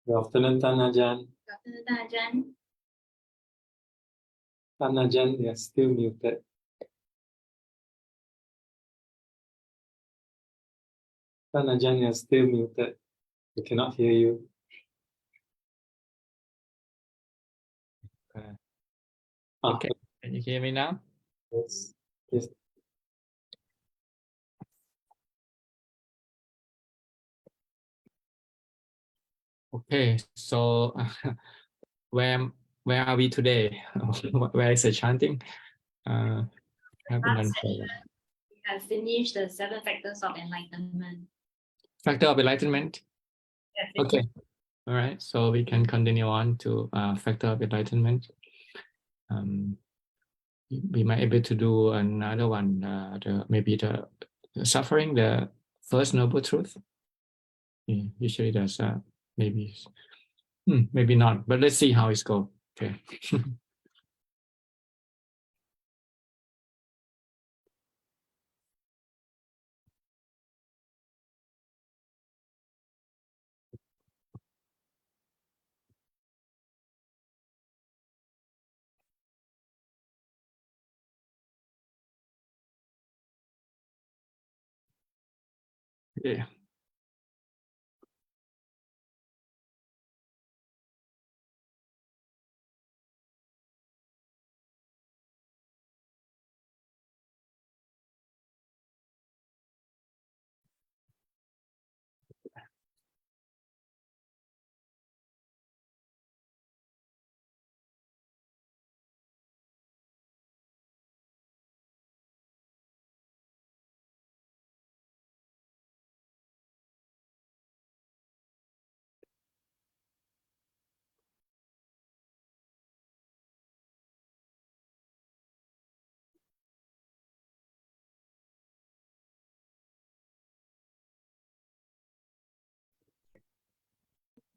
Good afternoon, Ajahn. Good afternoon, Ajahn. Ajahn, you're still muted. Ajahn, you're still muted. We cannot hear you. Okay. Can you hear me now? Yes. Yes. Okay. So where are we today? Where is the chanting? Last session, we have finished the 7 factors of enlightenment. Factor of enlightenment. Okay. All right. So we can continue on to factor of enlightenment. We might able to do another one. Maybe the suffering, the first noble truth. Yeah, usually there's maybe maybe not, but let's see how it's go. Okay. Yeah.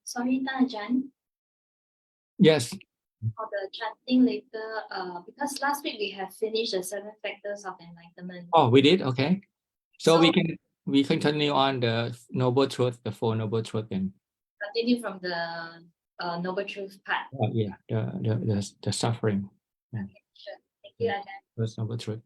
Sorry, Ajahn. Yes. For the chanting later, because last week we have finished the 7 factors of enlightenment. Oh, we did. Okay. So we can continue on the noble truth, the 4 noble truth, then. Continue from the noble truth part. Yeah, the suffering. Yeah. Okay, sure. Thank you, Ajahn. First noble truth.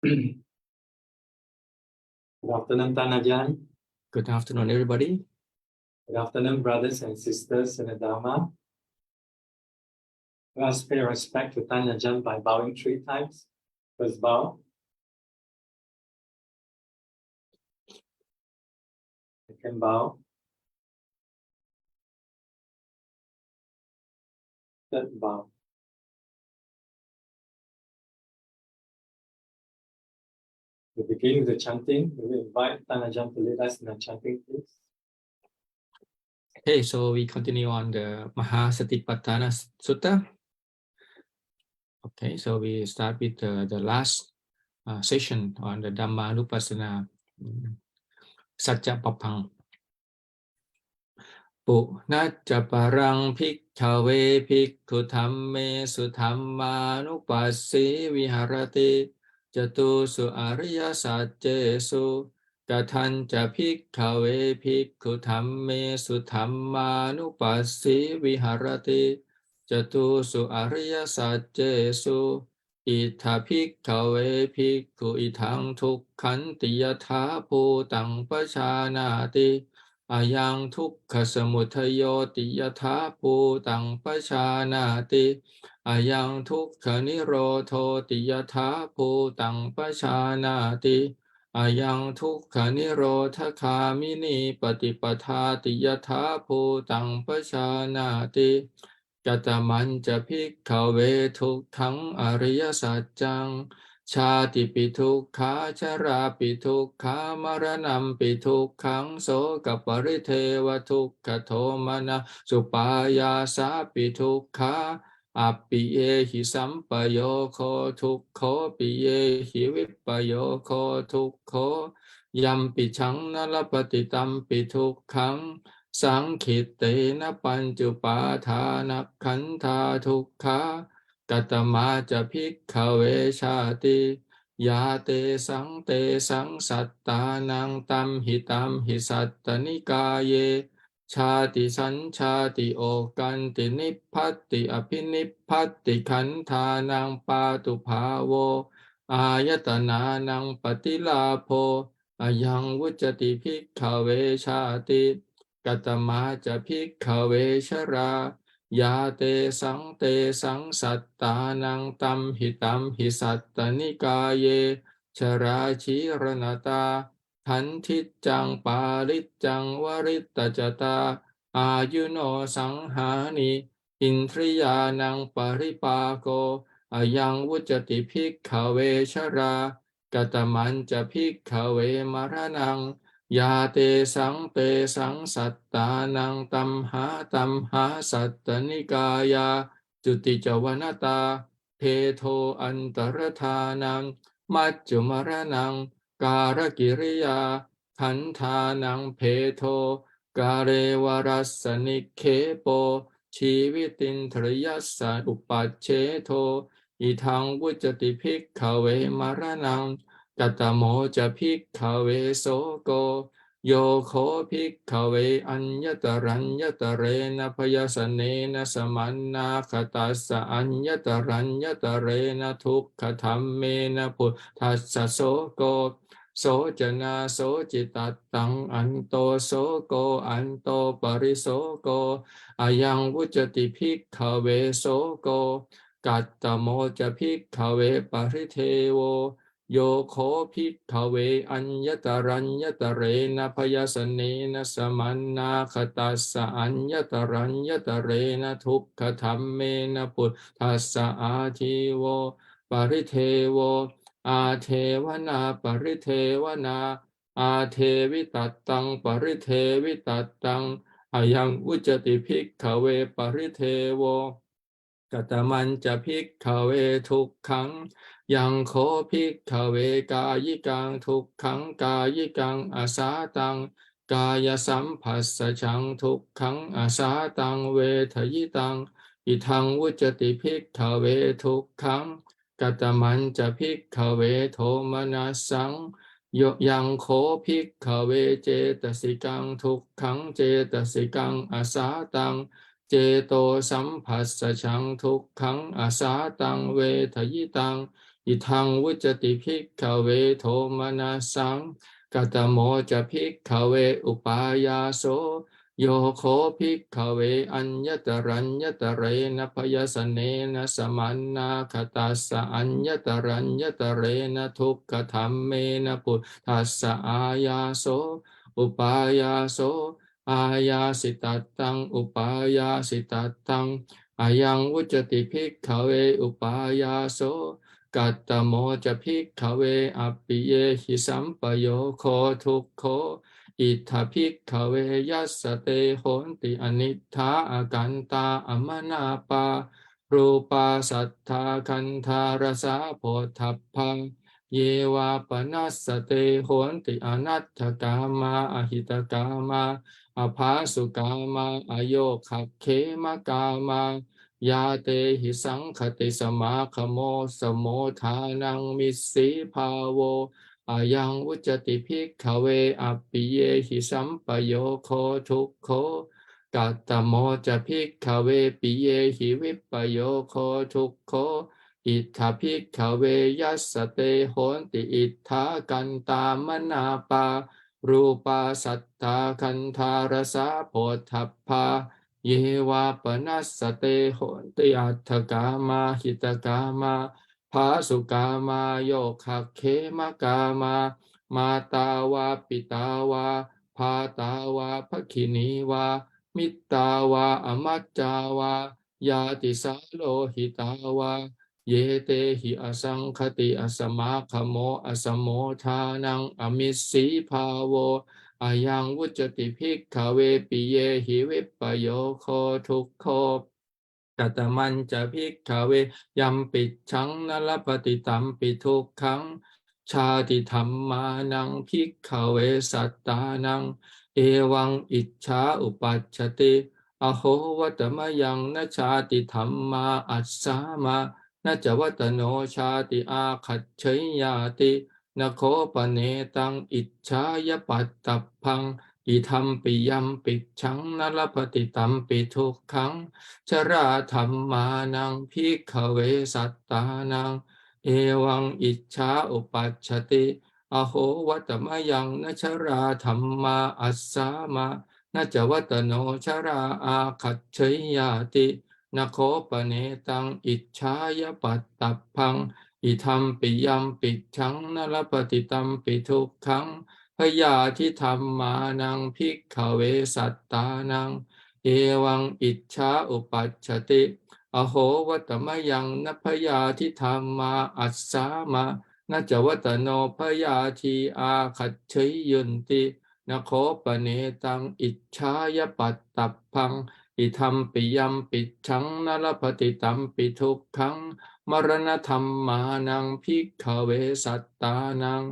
Good afternoon, Ajahn. Good afternoon, everybody. Good afternoon, brothers and sisters in the Dhamma. Let us pay respect to Ajahn by bowing 3 times. First bow. Second bow. Third bow. To begin with the chanting, we will invite Ajahn to lead us in the chanting, please. Okay, so we continue on the Mahasatipatthana Sutta. Okay, so we start with the last session on the Dhamma Nupassana Satchapapang. Pu Nacha Parang Bhikkhave Bhikkhu Dhamme Sudhamma Nupassi Viharati Jatusu Arya Satyesu Tathanca Bhikkhave Bhikkhu Dhamme Sudhamma Nupassi Viharati Jatusu Arya Satyesu Itha Bhikkhave Bhikkhu Ithang Tukkhanti Yatha Bhutang Pachanati อายังทุกขสมุทัยโยติยถาภูตังปชานาติอายังทุกขนิโรโทติยถาภูตังปชานาติอายังทุกขนิโรธคามินีปฏิปทาติยถาภูตังปชานาติกัตมันจะภิกขเวทุกขังอริยสัจจังชาติปิทุกขาชราปิทุกขามรณัมปิทุกขังโสกปริเทวทุกขโทมนะสุปายาสาปิทุกขาอัปปิเยหิสัมปโยโคทุกโขปิเยหิวิปโยโคทุกโขยัมปิชังนรปฏิตัมปิทุกขังสังขิตเตนะปัญจุปาทานักขันธาทุกขากัตมาจะภิกขเวชาติยาเตสังสัตตานังตัมหิสัตตนิกายเยชาติสัญชาติโอกันตินิพพัตติอภินิพพัตติขันธานังปาตุภาโวอายตนานังปฏิลาโภอายังวุจติภิกขเวชาติกัตมาจะภิกขเวชรายาเตสังสัตตานังตัมหิสัตตนิกายเยชราชีรณตาทันทิจังปาริจังวริตตจตาอายุโนสังหานิอินทริยานังปริปาโกอายังวุจติภิกขเวชรากัตมันจะภิกขเวมรณังยาเตสังสัตตานังตัมหาสัตตนิกายาจุติจวนตาเทโทอันตรธานังมัจจุมรณังการกิริยาขันธานังเพโทกาเรวรัสนิเคโปชีวิตินทรยัสสะอุปัชเชโทอิทังวุจติภิกขเวมรณังกัตโมจะภิกขเวโสโกโยโคภิกขเวอัญญตรัญญตเรนะพยสเนนะสมันนาคตัสสะอัญญตรัญญตเรนะทุกขธัมเมนะพุทธัสสะโสโกโสจนาโสจิตตังอันโตโสโกอันโตปริโสโกอายังวุจติภิกขเวโสโกกัตตโมจะภิกขเวปริเทโวโยโคภิกขเวอัญญตรัญญตเรนะพยสเนนะสมันนาคตัสสะอัญญตรัญญตเรนะทุกขธัมเมนะพุทธัสสะอาทิโวปริเทโวอาเทวนาปริเทวนาอาเทวิตัตตังปริเทวิตัตตังอายังอุจติภิกขเวปริเทโวกัตมันจะภิกขเวทุกขังยังโคภิกขเวกายิกังทุกขังกายิกังอาสาตังกายสัมผัสสะชังทุกขังอาสาตังเวทยิตังอิทังวุจติภิกขเวทุกขังกัตมันจะภิกขเวโทมนัสสังยังโคภิกขเวเจตสิกังทุกขังเจตสิกังอาสาตังเจโตสัมผัสสะชังทุกขังอาสาตังเวทยิตังอิทังวุจติภิกขเวโทมนัสสังกัตโมจะภิกขเวอุปายาโสโยโคภิกขเวอัญญตรัญญตเรนะพยสเนนะสมันนาคตัสสะอัญญตรัญญตเรนะทุกขธัมเมนะพุทธัสสะอายาโสอุปายาโสอายาสิตัตตังอุปายาสิตัตตังอายังวุจติภิกขเวอุปายาโสกัตตโมจะภิกขเวอัปปิเยหิสัมปโยโคทุกโขอิทธภิกขเวยัสสเตโหนติอนิทธาอากันตาอมนาปารูปาสัทธาคันธารสาโพธัพพังเยวาปนัสสเตโหนติอนัตถกามาอหิตกามาอภาสุกามาอโยคักเขมกามา ยาเตหิสังคติสมาคโมสโมทานังมิสสีภาโวอายังวุจติภิกขเวอัปปิเยหิสัมปโยโคทุกโขกัตตโมจะภิกขเวปิเยหิวิปโยโคทุกโขอิทธภิกขเวยัสสเตโหนติอิทธากันตามนาปา รูปาสัทธาคันธารสะโพธัพพาเยวาปนัสสเตโหติอัตถกามาหิตกามาภาสุกามาโยคะเขมกามามาตาวาปิตาวาภาตาวาภคินีวามิตตาวาอมัจจาวายาติสาโลหิตาวาเยเตหิอสังคติอสมาคโมอสมโมทานังอมิสสีภาโวอายังวุจติภิกขเวปิเยหิวิปโยโคทุกโคกัตมันจะภิกขเวยัมปิชังนลปฏิตัมปิทุกขังชาติธรรมานังภิกขเวสัตตานังเอวังอิจฉาอุปัชชติอโหวัตมยังนชาติธรรมาอัสสามานาจวัตโนชาติอาคัจฉยาตินโคปเนตังอิจฉายปัตตพังอิธรรมปิยัมปิชังนลปฏิตัมปิทุกขังชราธรรมานังภิกขเวสัตตานังเอวังอิจฉาอุปัชชติอโหวัตมยังนชราธรรมาอัสสามานาจวัตโนชราอาคัจฉยาตินโคปเนตังอิจฉายปัตตพังอิธรรมปิยัมปิชังนลปฏิตัมปิทุกขังพยาธิธรรมานังภิกขเวสัตตานังเอวังอิจฉาอุปัชชติอโหวัตมยังนพยาธิธรรมาอัสสามานาจวัตโนพยาธิอาคัจฉยุนตินโคปเนตังอิจฉายปัตตพังอิธรรมปิยัมปิชังนลปฏิตัมปิทุกขังมรณธรรมานังภิกขเวสัตตานัง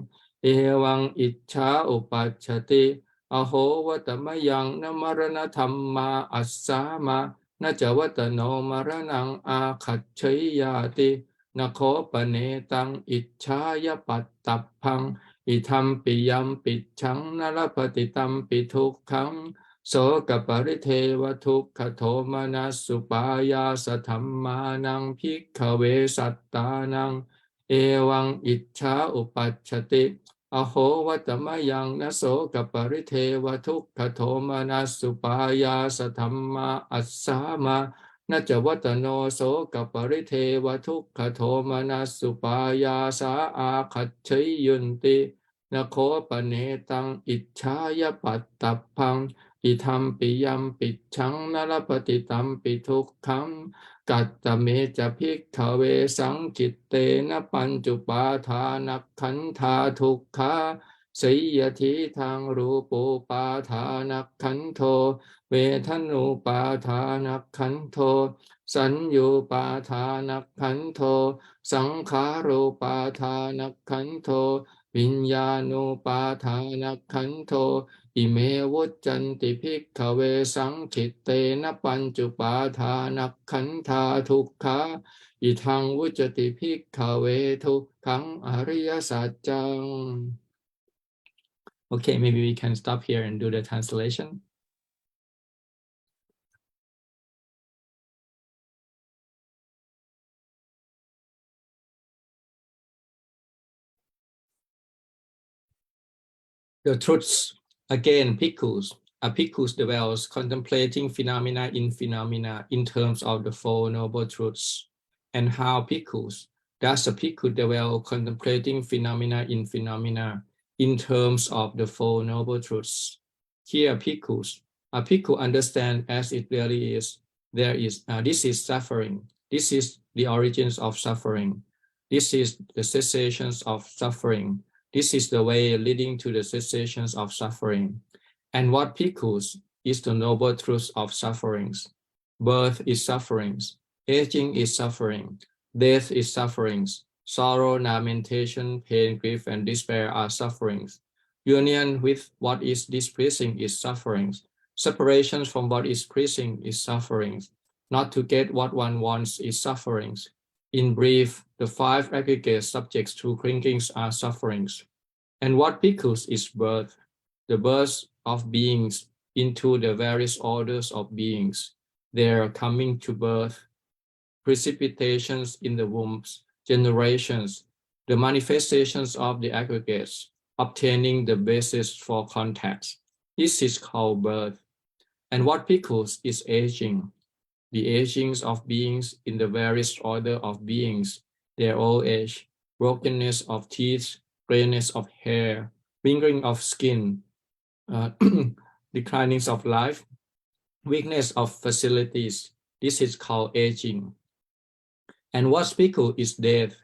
เอวังอิจฉาอุปัชชติอโหวัตมยังนมรณธรรมาอัสสามานาจวัตโนมรณังอาคัจฉยาตินโคปเนตังอิจฉายปัตตพังอิธรรมปิยัมปิชังนลปฏิตัมปิทุกขังโสกปริเทวทุกขโทมนัสสุปายาสธรรมานังภิกขเวสัตตานังเอวังอิจฉาอุปัชชติอโหวัตมยังนโสกปริเทวทุกขโทมนัสสุปายาสธรรมาอัสสามานาจวัตโนโสกปริเทวทุกขโทมนัสสุปายาสาอาคัจฉยุนตินโคปเนตังอิจฉายปัตตพังอิธรรมปิยัมปิชังนลปฏิตัมปิทุกขังกัตตเมจะภิกขเวสังจิตเตนะปัญจุปาทานักขันธาทุกขาสิยทิทางรูปูปาทานักขันโทเวทนูปาทานักขันโทสัญญูปาทานักขันโทสังขารูปาทานักขันโทวิญญาณูปาทานักขันโทอิเมวุจจันติภิกขเวสังขิตเตนะปัญจุปาทานักขันธาทุกขาอิทังวุจติภิกขเวทุกขังอริยสัจจัง Okay, maybe we can stop here and do the translation. The truths, again, bhikkhus. A bhikkhus dwells contemplating phenomena in terms of the Four Noble Truths. And how bhikkhus? Does a bhikkhu dwell contemplating phenomena in terms of the Four Noble Truths? Here, bhikkhus. A bhikkhu understands as it really is. This is suffering. This is the origins of suffering. This is the cessations of suffering. This is the way leading to the cessations of suffering. And what bhikkhus is the noble truth of sufferings. Birth is sufferings. Aging is suffering. Death is sufferings. Sorrow, lamentation, pain, grief, and despair are sufferings. Union with what is displeasing is sufferings. Separation from what is pleasing is sufferings. Not to get what one wants is sufferings. In brief, the five aggregate subjects to clingings are sufferings. And what bhikkhus is birth? The birth of beings into the various orders of beings. Their coming to birth, precipitations in the wombs, generations, the manifestations of the aggregates, obtaining the basis for contact. This is called birth. And what pickles is aging, the agings of beings in the various order of beings, their old age, brokenness of teeth, grayness of hair, wrinkling of skin, declinings of life, weakness of facilities. This is called aging. And what pickle is death,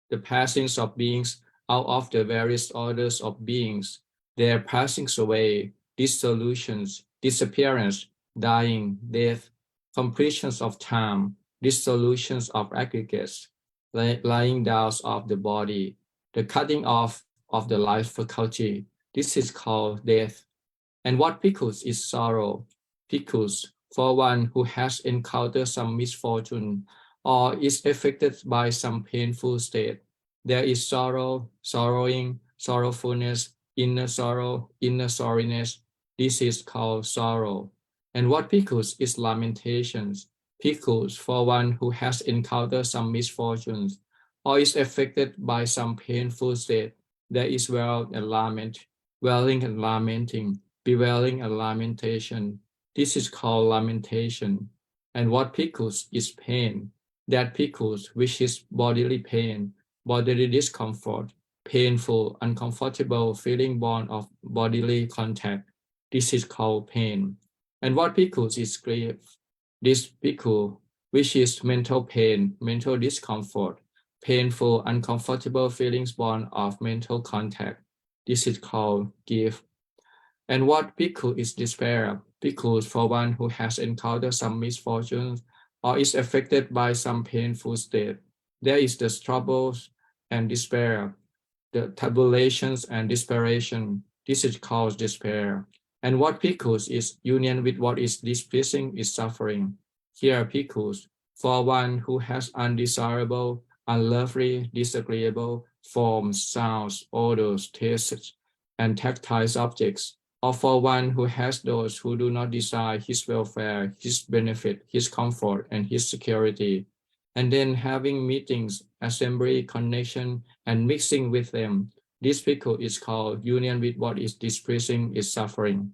the passings of beings out of the various orders of beings, their passings away, dissolutions, disappearance, dying, death, completions of time, dissolutions of aggregates, lying down of the body, the cutting off of the life faculty. This is called death. And what pickles is sorrow? Pickles for one who has encountered some misfortune or is affected by some painful state. There is sorrow, sorrowing, sorrowfulness, inner sorrow, inner sorriness. This is called sorrow. And what pickles is lamentations. Pickles for one who has encountered some misfortunes or is affected by some painful state. There is wail and lament, wailing and lamenting, bewailing and lamentation. This is called lamentation. And what pickles is pain. That pickles, which is bodily pain, bodily discomfort, painful, uncomfortable feeling born of bodily contact. This is called pain. And what pickles is grief. This pickle, which is mental pain, mental discomfort, painful, uncomfortable feelings born of mental contact. This is called grief. And what pickle is despair? Pickles for one who has encountered some misfortunes or is affected by some painful state. There is the troubles and despair, the tribulations and desperation. This is called despair. And what pickles is union with what is displeasing is suffering. Here pickles for one who has undesirable, unlovely, disagreeable forms, sounds, odors, tastes, and tactile objects, or for one who has those who do not desire his welfare, his benefit, his comfort, and his security, and then having meetings, assembly, connection, and mixing with them. This pickle is called union with what is displeasing is suffering.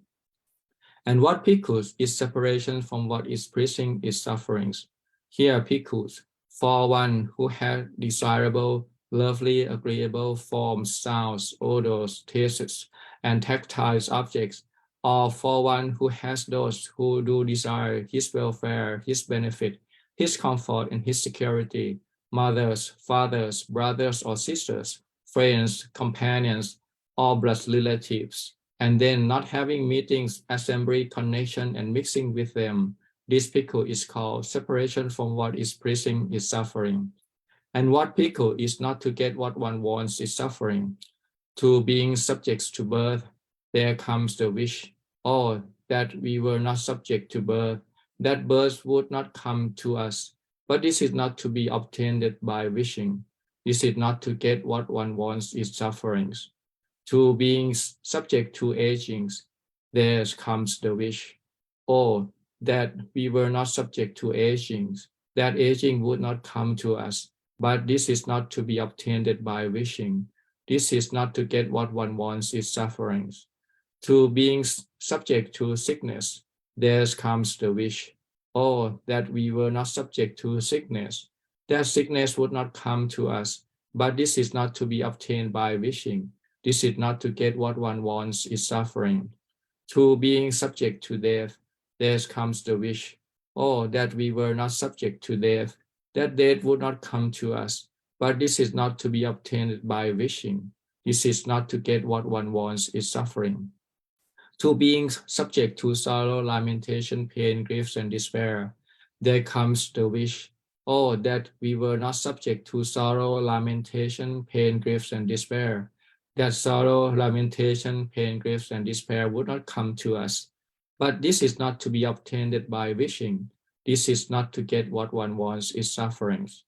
And what pickles is separation from what is pleasing is sufferings. Here pickles for one who has desirable, lovely, agreeable forms, sounds, odors, tastes, and tactile objects, or for one who has those who do desire his welfare, his benefit, his comfort, and his security, mothers, fathers, brothers or sisters, friends, companions, or blood relatives, and then not having meetings, assembly, connection, and mixing with them. This pickle is called separation from what is pleasing is suffering. And what pickle is not to get what one wants is suffering. To being subjects to birth, there comes the wish, oh, that we were not subject to birth, that birth would not come to us. But this is not to be obtained by wishing. This is not to get what one wants is sufferings. To being subject to agings, there comes the wish, oh, that we were not subject to agings, that aging would not come to us. But this is not to be obtained by wishing. This is not to get what one wants is sufferings. To being subject to sickness, there comes the wish, oh, that we were not subject to sickness, that sickness would not come to us. But this is not to be obtained by wishing. This is not to get what one wants is suffering. To being subject to death, there comes the wish, oh, that we were not subject to death, that death would not come to us. But this is not to be obtained by wishing. This is not to get what one wants is suffering. To being subject to sorrow, lamentation, pain, grief, and despair, there comes the wish, oh, that we were not subject to sorrow, lamentation, pain, grief, and despair, that sorrow, lamentation, pain, grief, and despair would not come to us. But this is not to be obtained by wishing. This is not to get what one wants is sufferings.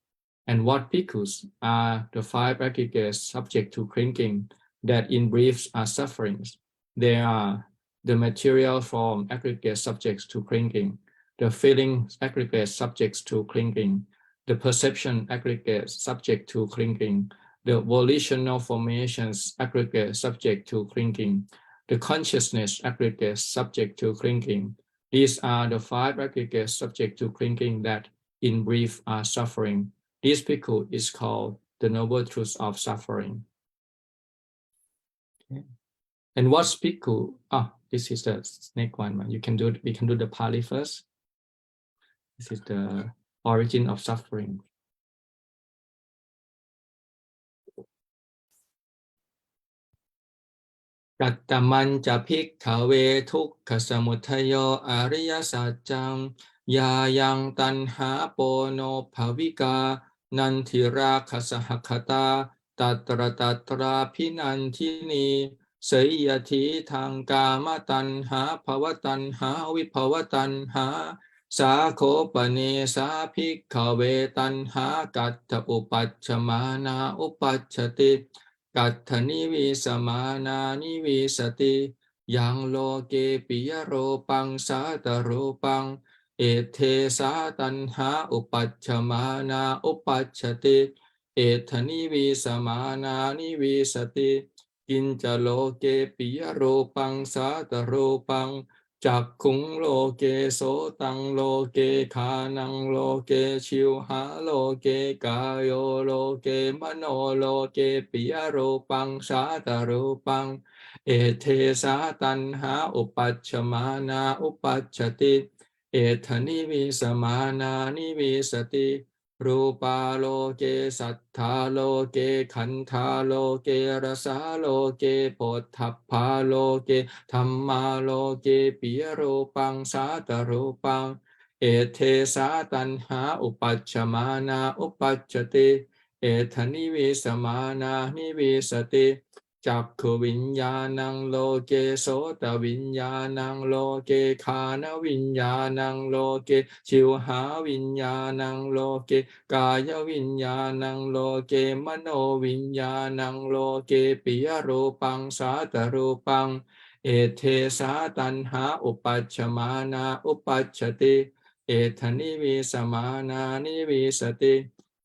And what pickles are the five aggregates subject to clinking that in brief are sufferings. They are the material form aggregate subjects to clinking, the feeling aggregate subjects to clinking, the perception aggregate subject to clinking, the volitional formations aggregate subject to clinging, the consciousness aggregate subject to clinging. These are the 5 aggregates subject to clinging that, in brief, are suffering. This bhikkhu is called the noble truth of suffering. Okay. And what's bhikkhu? This is the next one. We can do the Pali first. This is the origin of suffering. Kattaman ca bhikkhave tukkha samuddayo ariya sajjang yayang tanha pono bhavika nantira khasahakata tatra tatra pinantini sayati thang kama tanha bhavatanha vibhavatanha sakho pane sa bhikkhave tanha katta upachamana upacchatiกัตถนิวิสมานานิวิสติยังโลเกปิยโรปังสาตโรปังเอเทสาตันหาอุปัชฌมานาอุปัชชติเอถนิวิสมานานิวิสติกินจโลเกปิยโรปังสาตโรปังจักขุงโลเกโสตังโลเกขานังโลเกชิวหาโลเกกายโยโลเกมโนโลเกปิยโรปังสาตโรปังเอเทสาตันหาอุปัชฌมานาอุปัชชติเอถนิวิสมานานิวิสติรูปาโลเกสัทธาโลเกขันธาโลเกรสาโลเกโพธพพาโลเกธัมมาโลเกปิยโรปังสาตโรปังเอเทสาตันหาอุปัชฌมานาอุปัชชติเอถนิวิสมานานิวิสติจักขวิญญาณังโลเกโสตวิญญาณังโลเกคานวิญญาณังโลเกชิวหาวิญญาณังโลเกกายวิญญาณังโลเกมโนวิญญาณังโลเกปิยโรปังสาตโรปังเอเทสาตันหาอุปัชฌมานาอุปัชชติเอถนิวิสมานานิวิสติ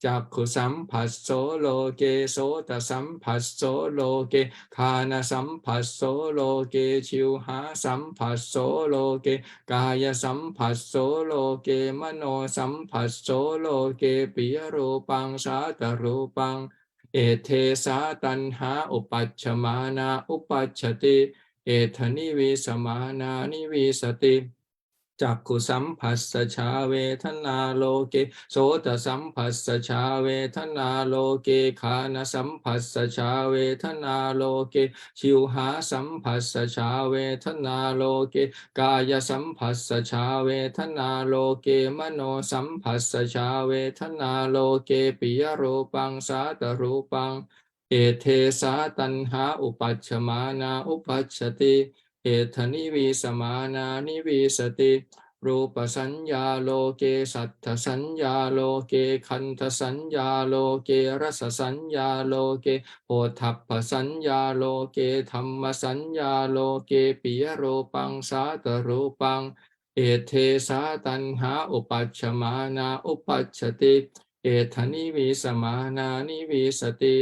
จักขุสัมผัสโสโลเกโสตสัมผัสโสโลเกคานสัมผัสโสโลเกชิวหาสัมผัสโสโลเกกายสัมผัสโสโลเกมโนสัมผัสโสโลเกปิยรูปังสาตรูปังเอเทสาตันหาอุปัชฌมานาอุปัชชติเอถนิวิสมานานิวิสติจักขุสัมผัสสะชาเวทนาโลเกโสตสัมผัสสะชาเวทนาโลเกคานสัมผัสสะชาเวทนาโลเกชิวหาสัมผัสสะชาเวทนาโลเกกายสัมผัสสะชาเวทนาโลเกมโนสัมผัสสะชาเวทนาโลเกปิยรูปังสาตรูปังเอเทสาตันหาอุปัชฌมานาอุปัชชติเอถนิวิสมานานิวิสติรูปสัญญาโลเกสัทธสัญญาโลเกขันธสัญญาโลเกรสสัญญาโลเกโพธพพสัญญาโลเกธัมมสัญญาโลเกปิยรูปังสาตรูปังเอเทสาตันหาอุปัชฌมานาอุปัชชติเอถนิวิสมานานิวิสติ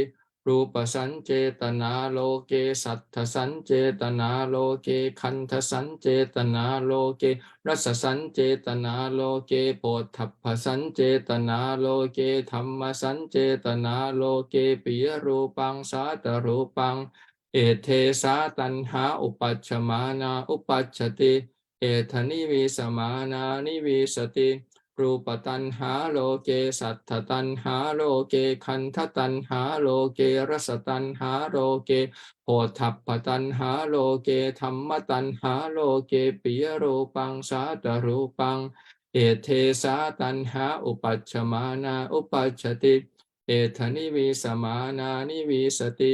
รูปสัญเจตนาโลเกสัทธสัญเจตนาโลเกขันธสัญเจตนาโลเกรสสัญเจตนาโลเกโพธพพสัญเจตนาโลเกธัมมสัญเจตนาโลเกปิยรูปังสาตรูปังเอเทสาตันหาอุปัชฌมานาอุปัชชติเอถนิวิสมานานิวิสติรูปตัณหาโลเกสัทธตัณหาโลเกขันธตัณหาโลเกรสตัณหาโลเกโพธพพตัณหาโลเกธัมมตัณหาโลเกปิยรูปังสาตรูปังเอเทสาตัณหาอุปัชฌมานาอุปัชชติเอถนิวิสมานานิวิสติ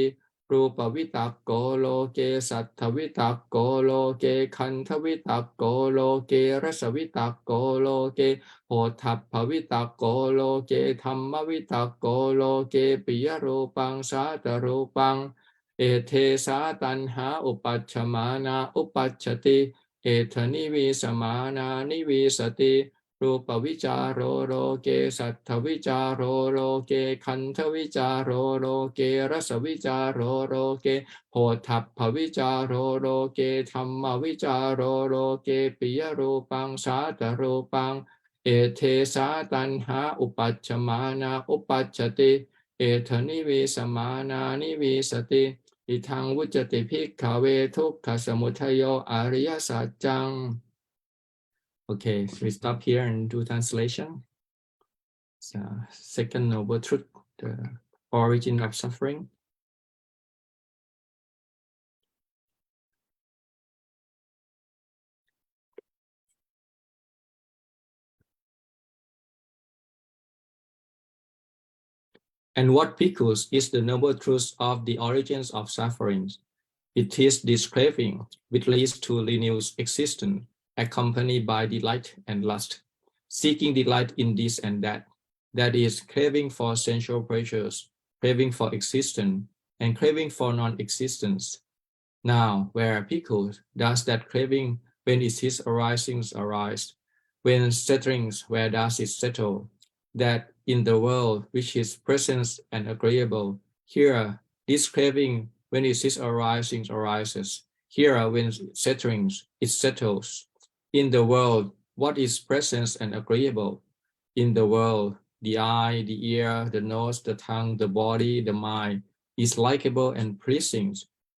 รูปวิตักโกโลเกสัทธวิตักโกโลเกขันธวิตักโกโลเกรสวิตักโกโลเกโพธพพวิตักโกโลเกธัมมวิตักโกโลเกปิยรูปังสาตรูปังเอเทสาตันหาอุปัชฌมานาอุปัชชติเอถนิวิสมานานิวิสติ รูปวิจารโรเกสัทธวิจารโรเกขันธวิจารโรเกรสวิจารโรเกโพธัพพวิจารโรเกธรรมวิจารโรเกปิยรูปังสาตรูปังเอเทสาตันหาอุปัชฌมานาอุปัชชติเอเทนิวิสมานานิวิสติอิทังวุจติภิกขเวทุกขสมุทัยโยอริยสัจจัง Okay, so we stop here and do translation. So, second noble truth, the origin of suffering. And what bhikkhus is the noble truth of the origins of sufferings? It is this craving which leads to renewed existence, accompanied by delight and lust, seeking delight in this and that. That is, craving for sensual pleasures, craving for existence, and craving for non-existence. Now, where bhikkhu does that craving when is his arisings arise? When settlings, where does it settle? That in the world which is present and agreeable, here this craving when is his arisings arises. Here when settlings, it settles. In the world, what is present and agreeable? In the world, the eye, the ear, the nose, the tongue, the body, the mind is likable and pleasing.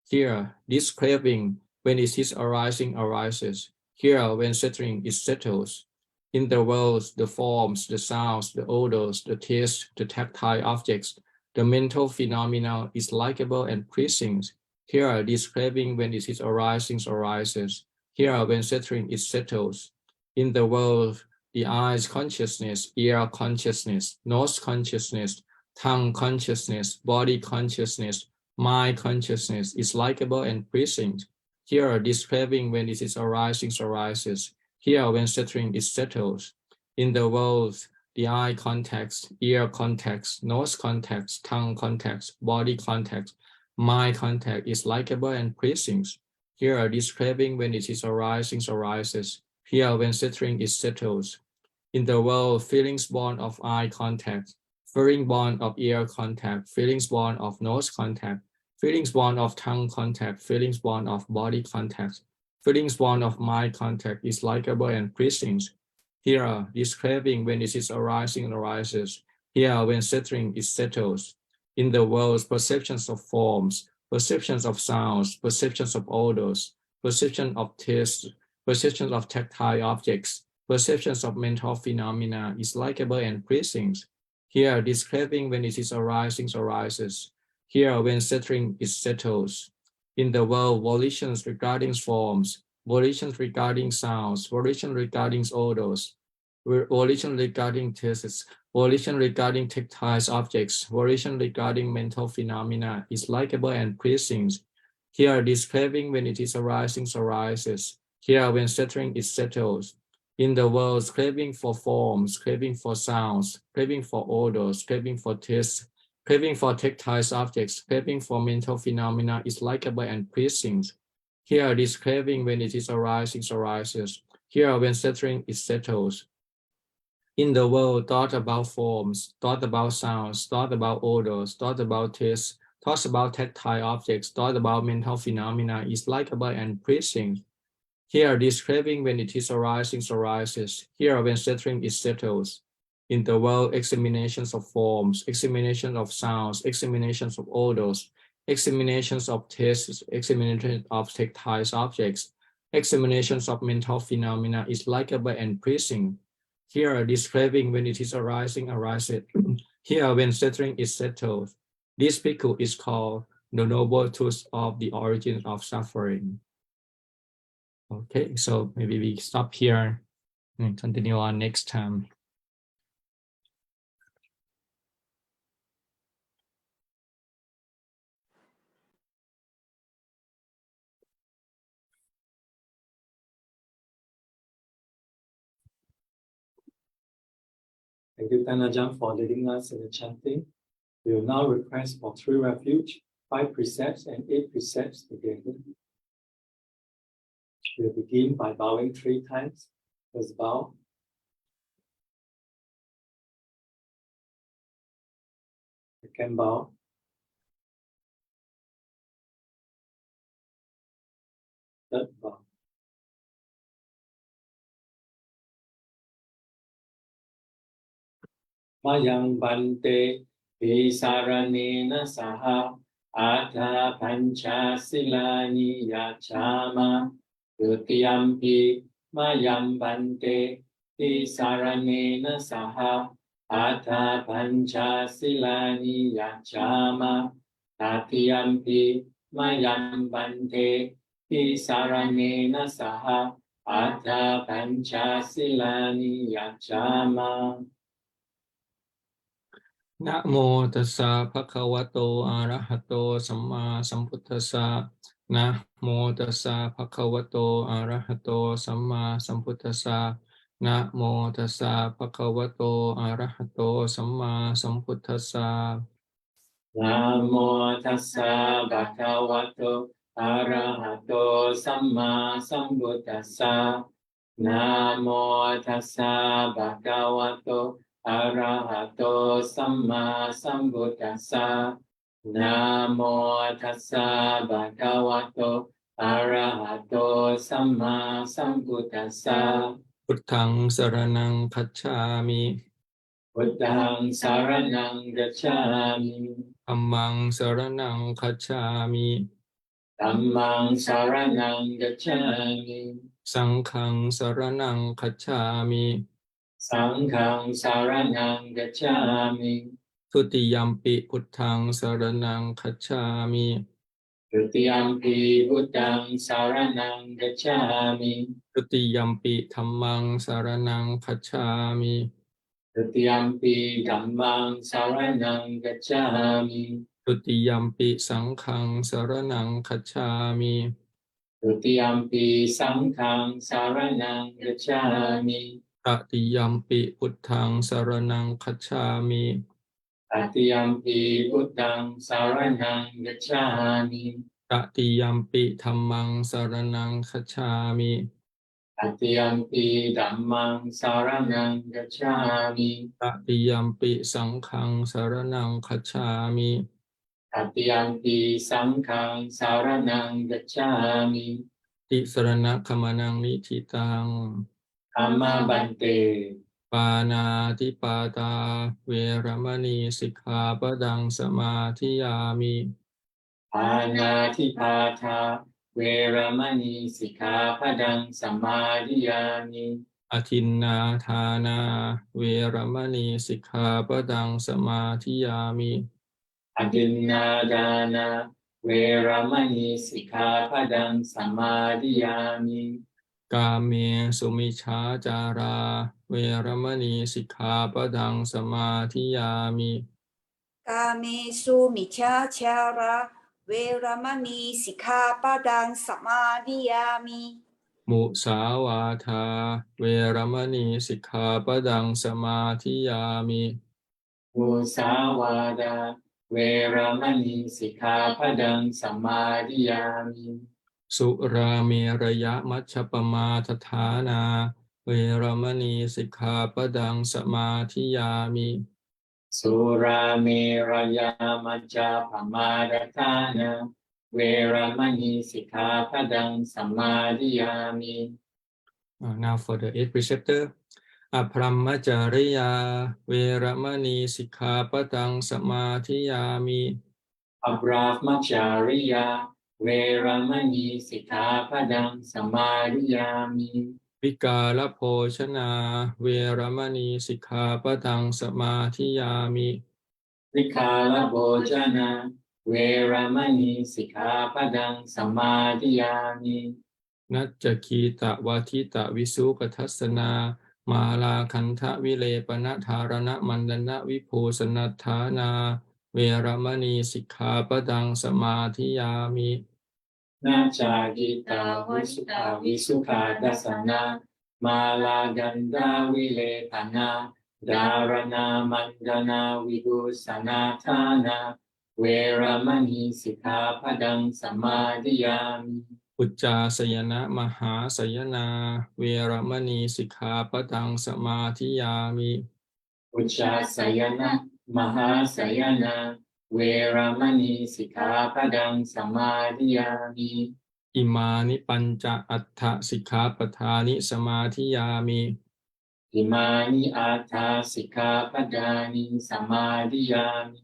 Here, this craving, when it is arising, arises. Here, when settling, it settles. In the world, the forms, the sounds, the odors, the taste, the tactile objects, the mental phenomena is likable and pleasing. Here, this craving, when it is arising, arises. Here, when settling, it settles. In the world, the eye's consciousness, ear consciousness, nose consciousness, tongue consciousness, body consciousness, mind consciousness is likable and pleasing. Here, this craving, when it is arising, arises. Here, when settling, it settles. In the world, the eye context, ear context, nose context, tongue context, body context, mind context is likable and pleasing. Here, this craving, when it is arising, arises. Here, when settling, it settles. In the world, feelings born of eye contact, feeling born of ear contact, feelings born of nose contact, feelings born of tongue contact, feelings born of body contact, feelings born of mind contact is likable and pleasing. Here, this craving, when it is arising, arises. Here, when settling, it settles. In the world, perceptions of forms, perceptions of sounds, perceptions of odors, perception of taste, perceptions of tactile objects, perceptions of mental phenomena is likable and pleasing. Here, this craving, when it is arising, arises. Here, when settling, it settles. In the world, volitions regarding forms, volitions regarding sounds, volition regarding odors, volition regarding tastes, volition regarding tactile objects, volition regarding mental phenomena is likable and pleasing. Here, this craving, when it is arising, arises. Here, when settling, it settles. In the world, craving for forms, craving for sounds, craving for odors, craving for tastes, craving for tactile objects, craving for mental phenomena is likable and pleasing. Here, this craving, when it is arising, arises. Here, when settling, it settles. In the world, thought about forms, thought about sounds, thought about odors, thought about tastes, thoughts about tactile objects, thought about mental phenomena is likable and pleasing. Here, this craving, when it is arising, arises. Here, when settling, it settles. In the world, examinations of forms, examinations of sounds, examinations of odors, examinations of tastes, examinations of tactile objects, examinations of mental phenomena is likable and pleasing. Here, this craving, when it is arising, arises. Here, when settling, it settles. This bhikkhu is called the noble truth of the origin of suffering. Okay, so maybe we stop here and continue on next time. Thank you, Ajahn, for leading us in the chanting. We will now request for 3 refuges, 5 precepts, and 8 precepts together. We'll begin by bowing 3 times. First bow. second bow. Third bow. Mayang bante visaranena saha atha pancha silani yachama tutiyampi mayang bante visaranena saha atha pancha silani yachama tatiyampi mayang bante visaranena saha atha pancha silani yachama. นะโมตัสสะภะคะวะโตอะระหะโตสัมมาสัมพุทธัสสะนะโมตัสสะภะคะวะโตอะระหะโตสัมมาสัมพุทธัสสะนะโมตัสสะภะคะวะโตอะระหะโตสัมมาสัมพุทธัสสะนะโมตัสสะภะคะวะโตอะระหะโตสัมมาสัมพุทธัสสะนะโมตัสสะภะคะวะโตอะระหะโตสัมมาสัมพุทธัสสะนะโมตัสสะภะคะวะโตอะระหะโตสัมมาสัมพุทธัสสะพุทธังสรณังคัจฉามิพุทธังสารนังกัจฉามิธัมมังสรณังคัจฉามิธัมมังสารนังกัจฉามิสังฆังสรณังคัจฉามิสังฆังสารนังกัจฉามิทุติยัมปิพุทธังสรณังคัจฉามิทุติยัมปิพุทธังสารนังกัจฉามิทุติยัมปิธัมมังสรณังคัจฉามิทุติยัมปิธัมมังสารนังกัจฉามิทุติยัมปิสังฆังสรณังคัจฉามิทุติยัมปิสังฆังสารนังกัจฉามิตติยัมปิพุทธังสรณังคัจฉามิตติยัมปิพุทธังสารนังกัจฉามิตติยัมปิธัมมังสรณังคัจฉามิตติยัมปิธัมมังสารนังกัจฉามิตติยัมปิสังฆังสรณังคัจฉามิตติยัมปิสังฆังสารนังกัจฉามิติสรณคัมมนังนิธิตังธัมมาบันเตปานาติปาตาเวรมณีสิกขาปดังสมาธิยามิปานาทิปาทาเวรมณีสิกขาปดังสมาธิยามิอทินนาทานาเวรมณีสิกขาปดังสมาธิยามิอทินนาดานาเวรมณีสิกขาปดังสมาธิยามิกาเมสุมิชฌาจาราเวรมณีสิกขาปดังสมาธิยามิกาเมสุมิชฌาจาราเวรมณีสิกขาปดังสมาธิยามิมุสาวาทาเวรมณีสิกขาปดังสมาธิยามิมุสาวาทาเวรมณีสิกขาปดังสมาธิยามิสุราเมรยมัชฌปมาทฐานาเวรมณีสิกขาปดังสมาธิยามิสุราเมรยมัจจปมาทฐานาเวรมณีสิกขาปดังสมาธิยามิ Now for the 8th preceptor อภรัมมจริยาเวรมณีสิกขาปดังสมาธิยามิอภรัมมจริยาเวรมณีสิกขาปดังสมาธิยามิวิกาลโภชนาเวรมณีสิกขาปดังสมาธิยามิวิกาลโภชนาเวรมณีสิกขาปดังสมาธิยามินัจจคีตะวาทิตะวิสุกทัสสนามาลาคันทะวิเลปนะธารณมันดนะวิภูสนัฏฐานาเวรมณีสิกขาปดังสมาธิยามินาจากิตาวิสุขาทัสสนามาลากันดาวิเลปนะดารณมันดนะวิภูสนัฏฐานาเวรมณีสิกขาปดังสมาธิยามิอุจจาสยนะมหาสยนาเวรมณีสิกขาปดังสมาธิยามิอุจจาสยนะ Mahasayana Veramani Sikkhapadang Samadhiyami Imani Pancha Attha Sikkhapathani Samadhiyami Imani Attha Sikkhapadani Samadhiyami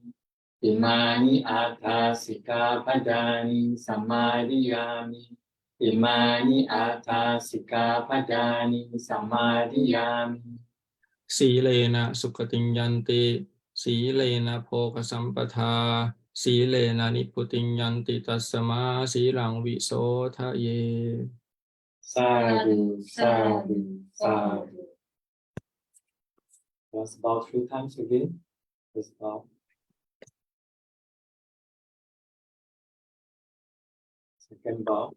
Imani Attha Sikkhapadani Samadhiyami Imani Attha Sikkhapadani Samadhiyami Silena Sukhatinyanti Silena Phoka Sampatha Silena Niputinyanti Tassama Silang Visothaye Sadhu, sadhu, sadhu. Let's bow 3 times again. Let's bow. Second bow.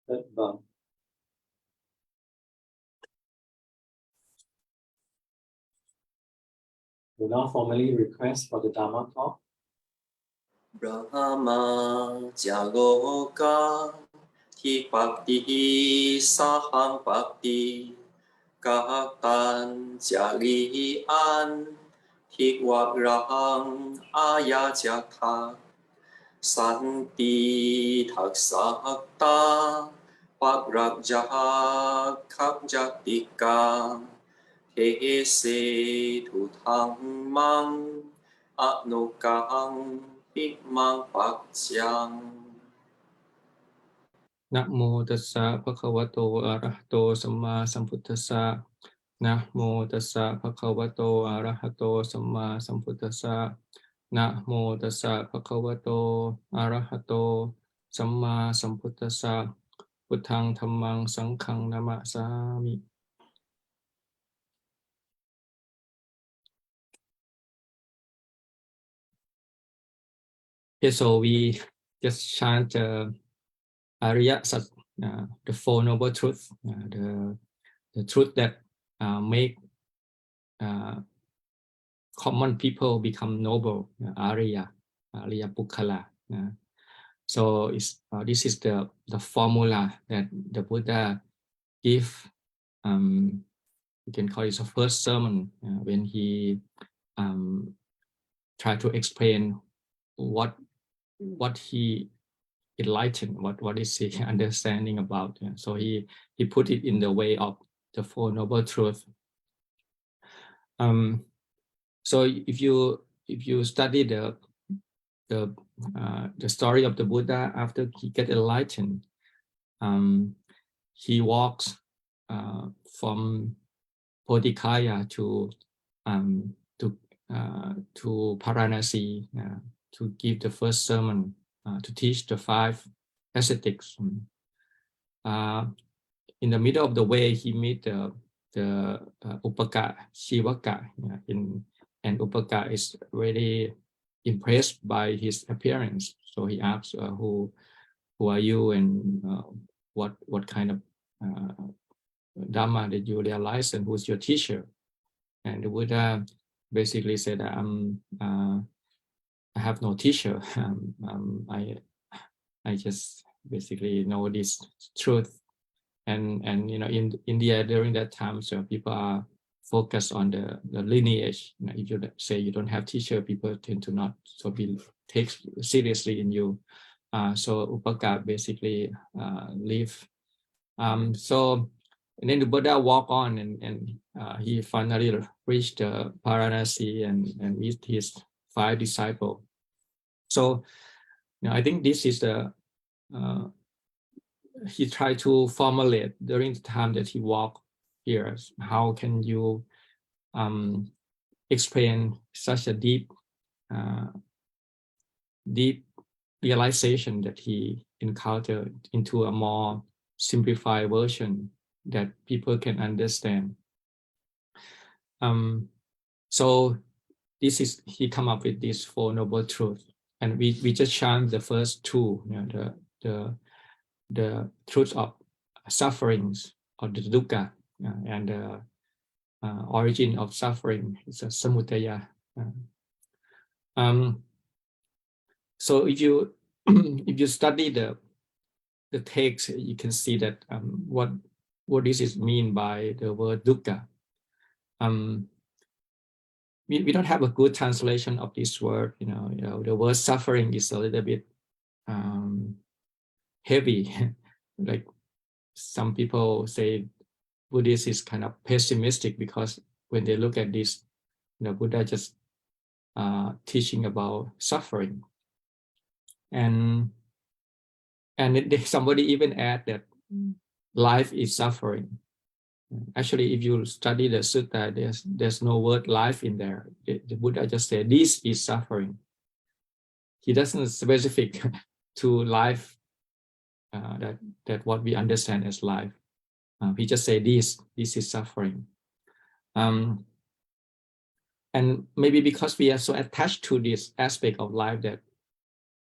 Third bow. We now formally request for the Dhamma Talk. Brahma Jagoka Thi Bhakti Saham Bhakti Kahatan Jari An Thi Wagrahang Ayajatha Santi Thaksakta Pagrabjaha Kapjatika He Se Tu Thang Mang Anukang Mang Paksyang Namo Tassa Bhagavato Arahato Samma Sambuddhassa Namo Tassa Bhagavato Arahato Samma Sambuddhassa Namo Tassa Bhagavato Arahato Samma Sambuddhassa Buddhang Dhammang Sanghang Namasami. Okay, so we just chant Arya Sat, the Four Noble Truths, the truth that make common people become noble, Arya Bukkhala. So this is the formula that the Buddha give. You can call it a first sermon when he tried to explain what he enlightened, what is he understanding about. So he put it in the way of the Four Noble Truths. So if you study the story of the Buddha after he get enlightened, he walks from Bodhikaya to Varanasi to give the first sermon, to teach the 5 ascetics. In the middle of the way, he met the Upaka Shivaka, and Upaka is really impressed by his appearance. So he asks, "Who are you, and what kind of Dhamma did you realize, and who's your teacher?" And the Buddha basically said, I have no teacher. I just basically know this truth. And in India during that time, so people are focused on the lineage. If you say you don't have teacher, people tend to not be take seriously in you. So Upaka basically live. So and then the Buddha walked on, and he finally reached Varanasi and meet his 5 disciples. So I think this is he tried to formulate during the time that he walked here. How can you explain such a deep realization that he encountered into a more simplified version that people can understand? So this is, he come up with these 4 noble truths, and we just chant the first 2, the truth of sufferings, or the dukkha, and the origin of suffering is a samudaya. So if you if you study the text, you can see that what this is mean by the word dukkha. we don't have a good translation of this word. The word suffering is a little bit heavy. Like some people say Buddhist is kind of pessimistic because when they look at this, Buddha just teaching about suffering. And somebody even add that life is suffering. Actually, if you study the Sutta, there's no word life in there. The Buddha just said, this is suffering. He doesn't specific to life that what we understand as life. He just say this is suffering. And maybe because we are so attached to this aspect of life, that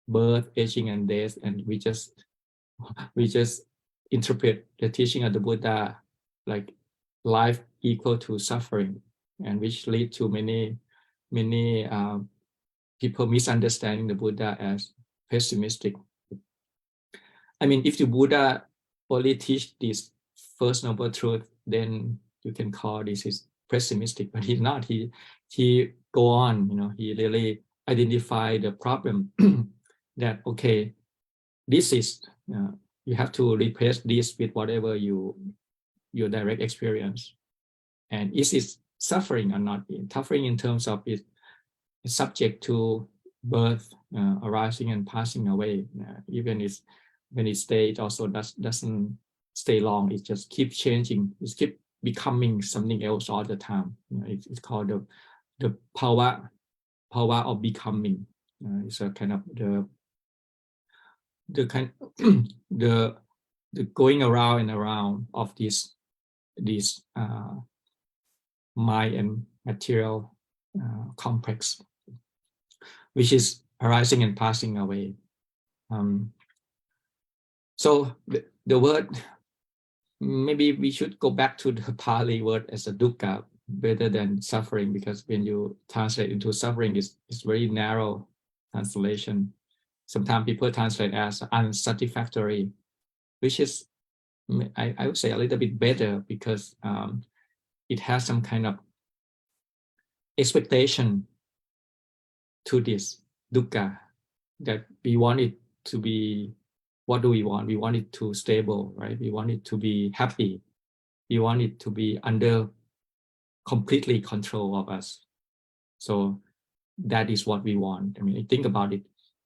birth, aging, and death, and we just interpret the teaching of the Buddha like life equal to suffering, and which lead to many people misunderstanding the Buddha as pessimistic. I mean, if the Buddha only teach this first noble truth, then you can call this is pessimistic, but he's not. He go on, he really identify the problem that, okay, this is, you have to replace this with whatever your direct experience. And is it suffering or not? Suffering in terms of it's subject to birth, arising and passing away. Even when it stays, it also doesn't stay long. It just keeps changing. It keeps becoming something else all the time. It's called the power of becoming. It's a kind of the going around and around of this mind and material complex, which is arising and passing away. So the word, maybe we should go back to the Pali word as a dukkha better than suffering, because when you translate into suffering, it's very narrow translation. Sometimes people translate as unsatisfactory, which is, I would say, a little bit better, because it has some kind of expectation to this dukkha, that we want it to be, what do we want? We want it to stable, right? We want it to be happy. We want it to be under completely control of us. So that is what we want. I mean, think about it.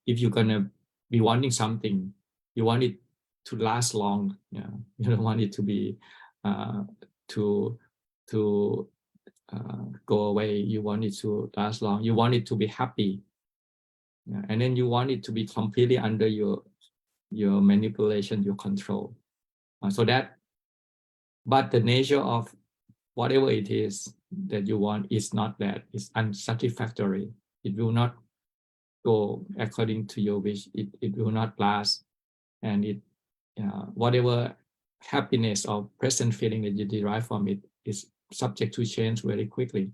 If you're gonna be wanting something, you want it to last long. You don't want it to be to go away. You want it to last long. You want it to be happy, and then you want it to be completely under your manipulation, your control. But the nature of whatever it is that you want is not that. It's unsatisfactory. It will not go according to your wish. It will not last, and whatever happiness or present feeling that you derive from it is subject to change very quickly.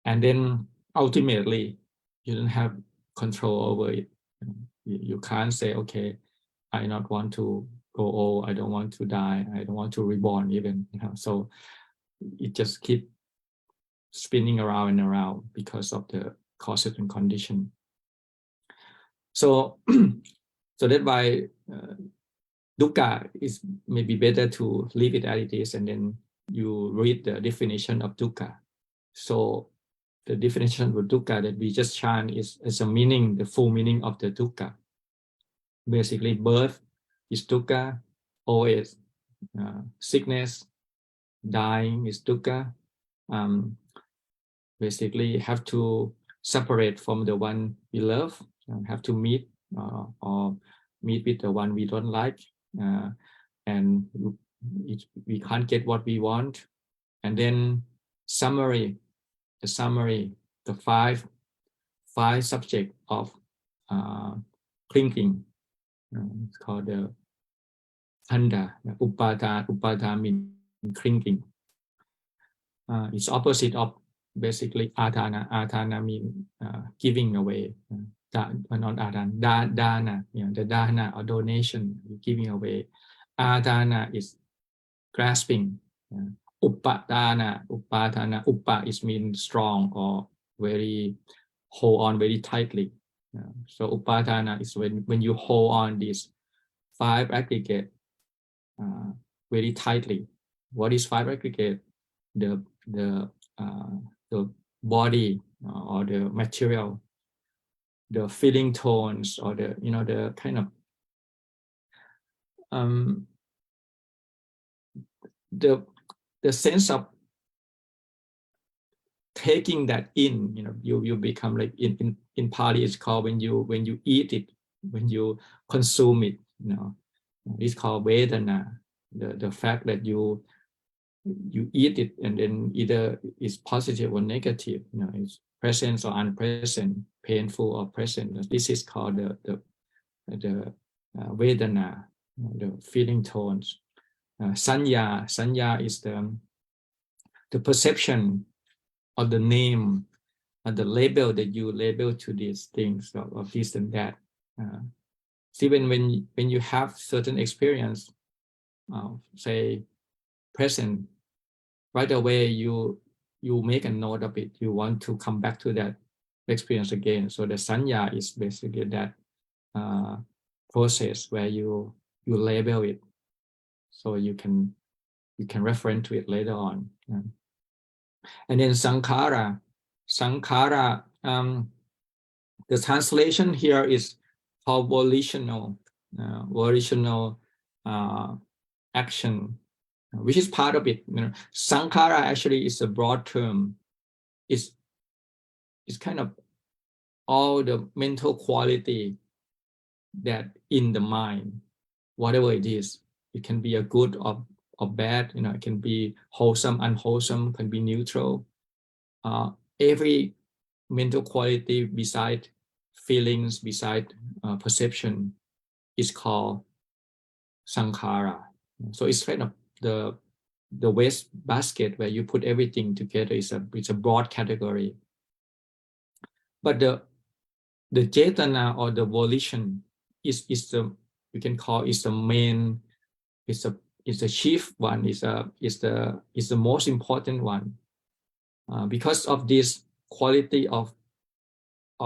And then ultimately, you don't have control over it. You can't say, okay, I not want to go old, I don't want to die, I don't want to reborn even. So it just keeps spinning around and around because of the causes and condition. So that's why dukkha is maybe better to leave it as it is, and then you read the definition of dukkha. So the definition of dukkha that we just chant is a meaning, the full meaning of the dukkha. Basically, birth is dukkha, always sickness, dying is dukkha. Basically, have to separate from the one we love, have to meet or meet with the one we don't like, and we can't get what we want. And then the five subject of clinging. It's called the khanda, upada means clinging. It's opposite of basically adhana. Adhana means giving away. Not adhana, dana, the dana or donation, giving away. Adhana is grasping. Upadana, upa is mean strong or very hold on very tightly. So upadana is when you hold on these 5 aggregate very tightly. What is 5 aggregate? The body or the material, the feeling tones, or the the kind of the sense of taking that in. You become like in Pali it's called when you eat it, when you consume it. It's called Vedana. The fact that you eat it and then either it's positive or negative. It's present or unpresent, painful or present. This is called the Vedana, the feeling tones. Sanya is the perception of the name and the label that you label to these things of this and that. See, when you have certain experience, say present, right away you make a note of it. You want to come back to that experience again. So the sanya is basically that process where you label it, so you can refer to it later on. And then sankhara, the translation here is called volitional action, which is part of it. Sankhara actually is a broad term. It's kind of all the mental quality that in the mind, whatever it is. It can be a good or bad. It can be wholesome, unwholesome, can be neutral. Every mental quality beside feelings, beside perception, is called sankhara. So it's kind of the waste basket where you put everything together. It's a broad category. But the cetana or the volition is the, we can call is the main, is the chief one, is the most important one, because of this quality of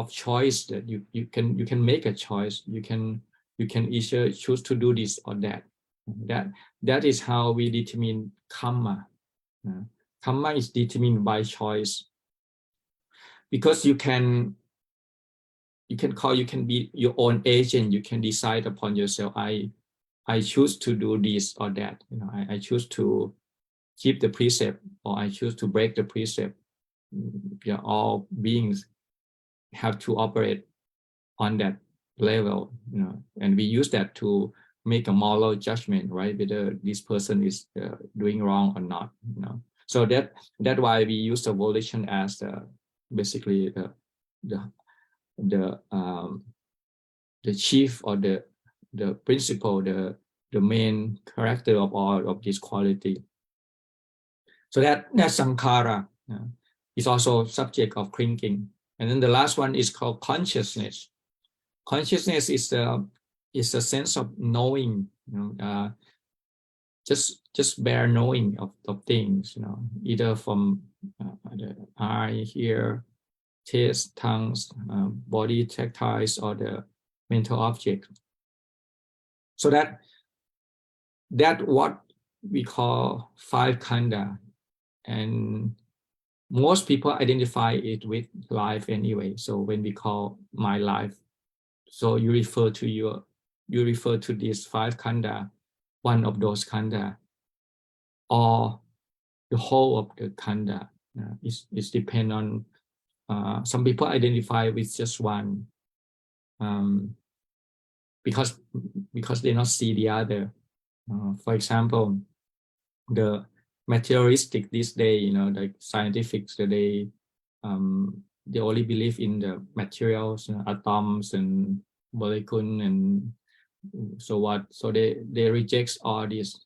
choice that you can make a choice. You can either choose to do this or that. That is how we determine karma. Karma is determined by choice, because you can be your own agent. You can decide upon yourself. I choose to do this or that. I choose to keep the precept, or I choose to break the precept. All beings have to operate on that level, and we use that to make a moral judgment, right? Whether this person is doing wrong or not. So that's why we use the volition as basically the chief, or the principle, the main character of all of this quality. So that sankhara is also subject of thinking. And then the last one is called consciousness. Consciousness is a sense of knowing, just bare knowing of things, either from the eye, ear, taste, tongues, body tactiles, or the mental object. So that what we call 5 khandha, and most people identify it with life anyway. So when we call my life, so you refer to these 5 khandha, one of those khandha, or the whole of the khandha. It depends on, some people identify with just one, because they not see the other. For example, the materialistic this day, like scientifics today, they only believe in the materials, atoms and molecules and so what. So they reject all these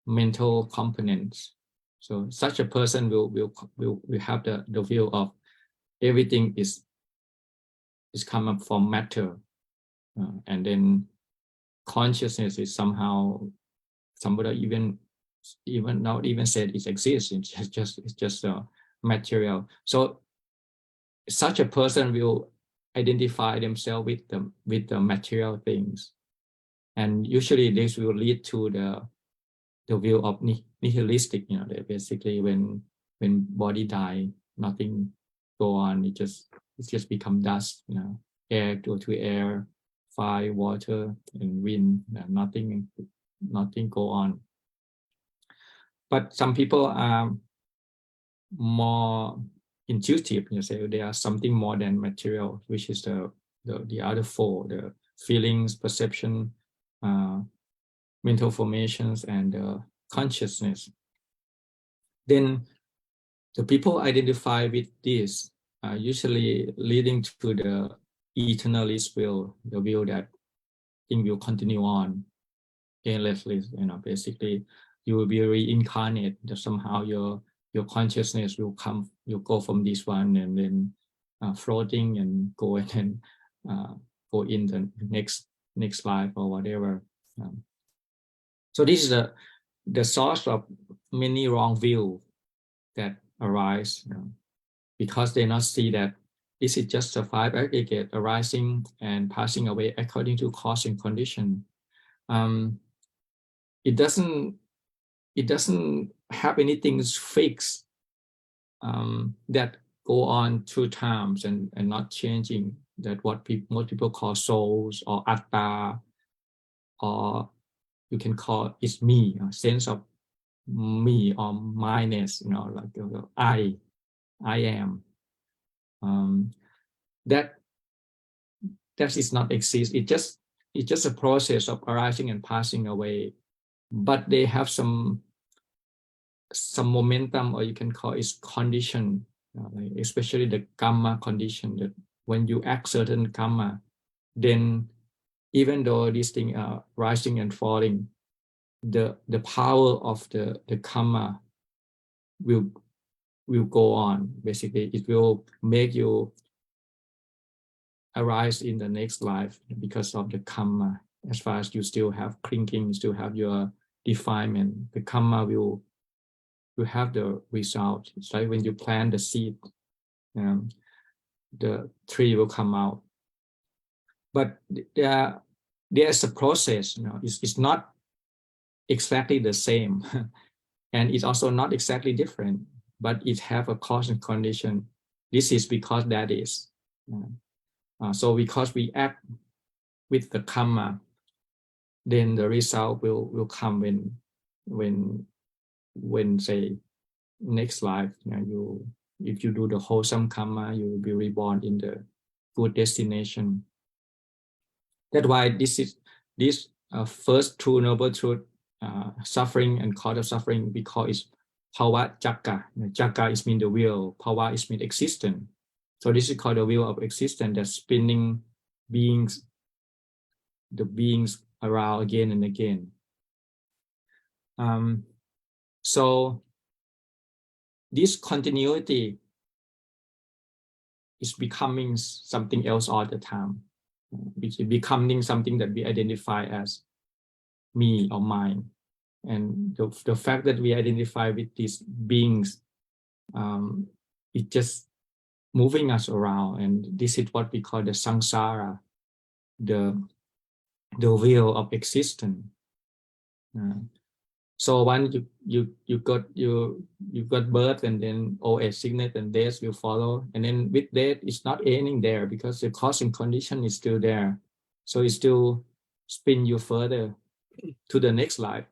mental components. So such a person will have the view of everything is come up from matter, and then consciousness is somehow, somebody even even not even said it exists. It's just material. So such a person will identify themselves with the material things, and usually this will lead to the view of nihilistic. That basically when body die, nothing go on. It just become dust. Air go to air, fire, water, and wind. Nothing go on. But some people are more intuitive. Say they are something more than material, which is the other four: the feelings, perception, mental formations, and consciousness. Then the people identify with this, usually leading to the eternalist will, the will that thing will continue on endlessly. Basically, you will be reincarnated. That somehow your consciousness will come, you go from this one and then floating and go and then go in the next life or whatever. So this is the source of many wrong views that arise, because they not see that this is just a five aggregate arising and passing away according to cause and condition. It doesn't have anything fixed that go on through times and not changing. That what most people call souls or atta, or you can call it's me, a sense of me or myness, like I am. That is not exist. It's just a process of arising and passing away, but they have some momentum, or you can call it condition, especially the karma condition, that when you act certain karma, then even though these things are rising and falling, the power of the karma will go on. Basically, it will make you arise in the next life because of the karma. As far as you still have clinging, you still have your defilement, the karma will have the result. It's like when you plant the seed, the tree will come out. But there's a process. It's not exactly the same, and it's also not exactly different, but it have a cause and condition. This is because that is. So because we act with the karma, then the result will come when say next life, if you do the wholesome karma, you will be reborn in the good destination. That's why this first true noble truth, suffering and cause of suffering, we call it Bhava Jagga. Jagga is mean the wheel, Bhava is mean existence. So this is called the wheel of existence, that's spinning the beings around again and again. So this continuity is becoming something else all the time. It's becoming something that we identify as me or mine. And the fact that we identify with these beings, it's just moving us around. And this is what we call the samsara, the wheel of existence. So when you got birth, and then old age, sickness, and death will follow, and then with death it's not ending there, because the cause and condition is still there. So it still spin you further to the next life,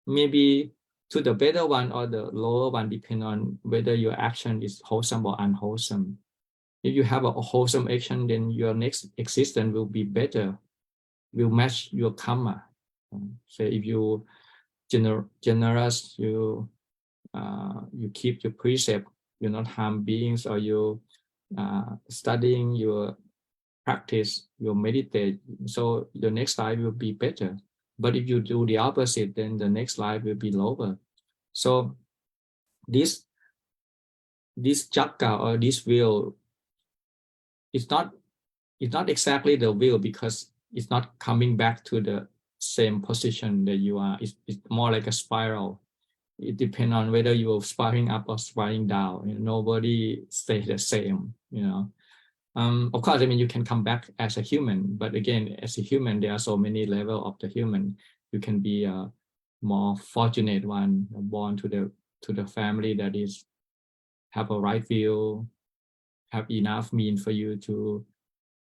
maybe to the better one or the lower one, depending on whether your action is wholesome or unwholesome. If you have a wholesome action, then your next existence will be better, will match your karma. So if you generous, you keep your precept, you not harm beings, or you studying, your practice, you meditate, so your next life will be better. But if you do the opposite, then the next life will be lower. So this jagga, or this will, it's not exactly the will, because it's not coming back to the same position that you are. It's more like a spiral. it depends on whether you're spiraling up or spiraling down. Nobody stays the same. Of course, I mean, you can come back as a human, but again, as a human, there are so many levels of the human. You can be a more fortunate one, born to the family that is have a right view, have enough means for you to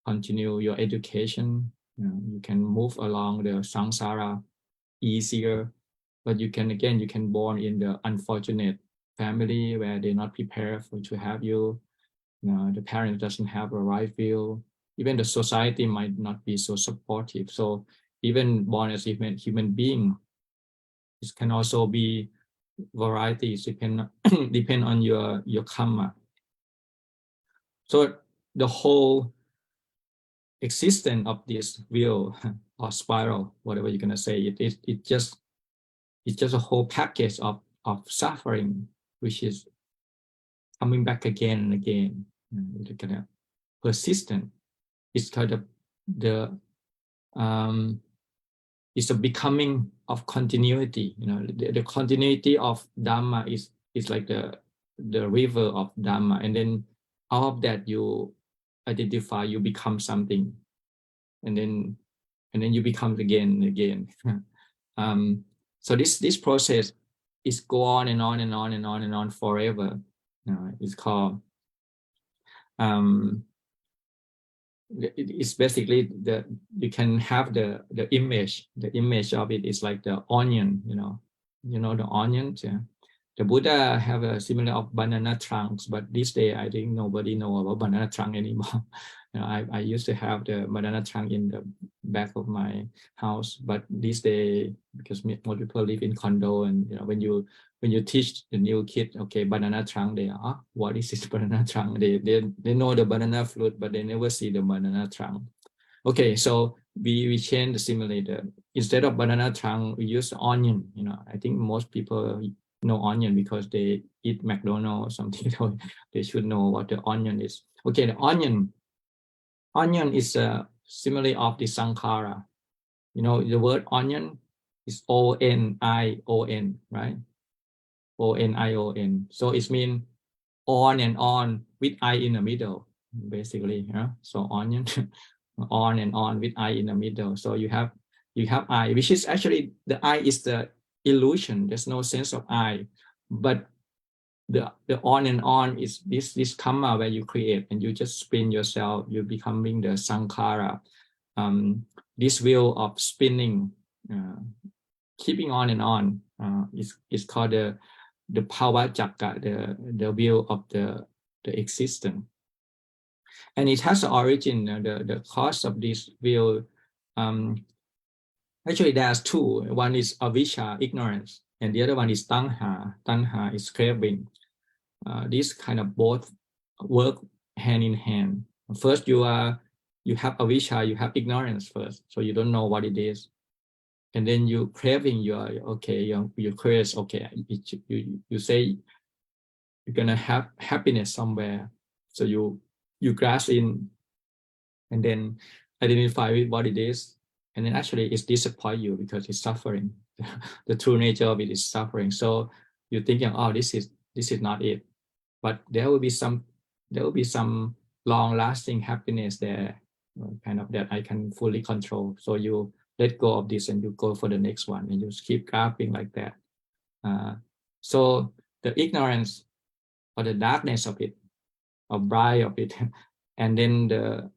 continue your education. You can move along the samsara easier, but you can born in the unfortunate family where they're not prepared to have you. The parent doesn't have a right view. Even the society might not be so supportive. So even born as a human being, it can also be varieties, depend on your karma. So the whole existence of this wheel or spiral, whatever you're gonna say, it's just a whole package of suffering, which is coming back again and again. It's kind of persistent. It's kind of it's a becoming of continuity. The continuity of Dhamma is like the river of Dhamma, and then out of that you identify, you become something, and then you become again and again. So this process is go on and on and on and on and on forever. It's called it's basically you can have the image. The image of it is like the onion. The onions. Yeah. The Buddha have a similar of banana trunks, but this day I think nobody know about banana trunk anymore. I used to have the banana trunk in the back of my house, but this day, because more people live in condo, and when you teach the new kid, okay, banana trunk, they are, what is this banana trunk? They know the banana fruit, but they never see the banana trunk. Okay, so we change the simulator. Instead of banana trunk, we use onion. I think most people know onion because they eat McDonald's or something. So they should know what the onion is. Okay, the onion is a simile of the sankhara. The word onion is O-N-I-O-N, right? O-N-I-O-N. So it means on and on with I in the middle, basically. So onion, on and on with I in the middle. So you have I, which is actually, the I is the illusion. There's no sense of I, but the on and on is this karma where you create and you just spin yourself. You're becoming the sankhara. This wheel of spinning, keeping on and on, is called the bhava chakra, the wheel of the existence. And it has an origin. The cause of this wheel, actually there's two. One is avisha, ignorance, and the other one is tanha. Tanha is craving. These kind of both work hand in hand. First, you have avisha, you have ignorance first, so you don't know what it is, and then you craving. You're curious. Okay, you say you're gonna have happiness somewhere, so you grasp in, and then identify with what it is, and then actually it's disappoint you because it's suffering. The true nature of it is suffering. So you're thinking, oh, this is not it. But there will be some long-lasting happiness there, kind of, that I can fully control. So you let go of this and you go for the next one, and you just keep grasping like that. So the ignorance or the darkness of it, or bright of it, and then the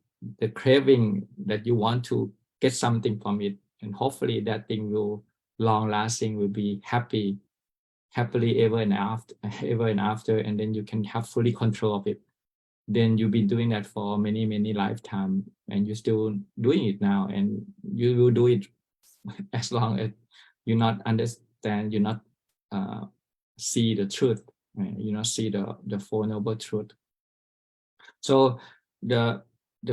craving that you want to get something from it, and hopefully that thing will long-lasting, will be happily ever and after, and then you can have fully control of it. Then you've been doing that for many lifetimes, and you're still doing it now, and you will do it as long as you not understand, you not see the truth, right? You not see the Four Noble Truth. So the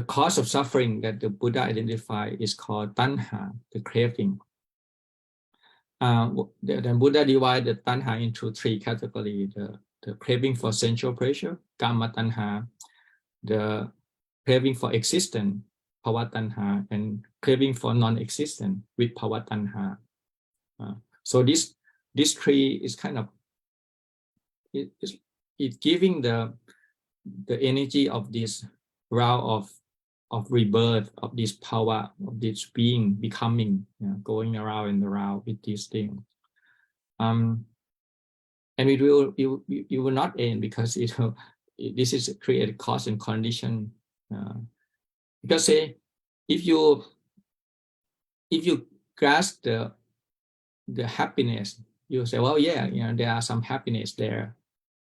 cause of suffering that the Buddha identified is called tanha, the craving. The Buddha divided tanha into three categories: the craving for sensual pleasure, kama tanha; the craving for existence, bhava tanha; and craving for non-existence, vibhava tanha. So this this tree is kind of it giving the energy of this round of rebirth, of this power, of this being, becoming, going around and around with these things. And it will not end, because this is create cause and condition. Because say if you grasp the happiness, you say, well, yeah, there are some happiness there,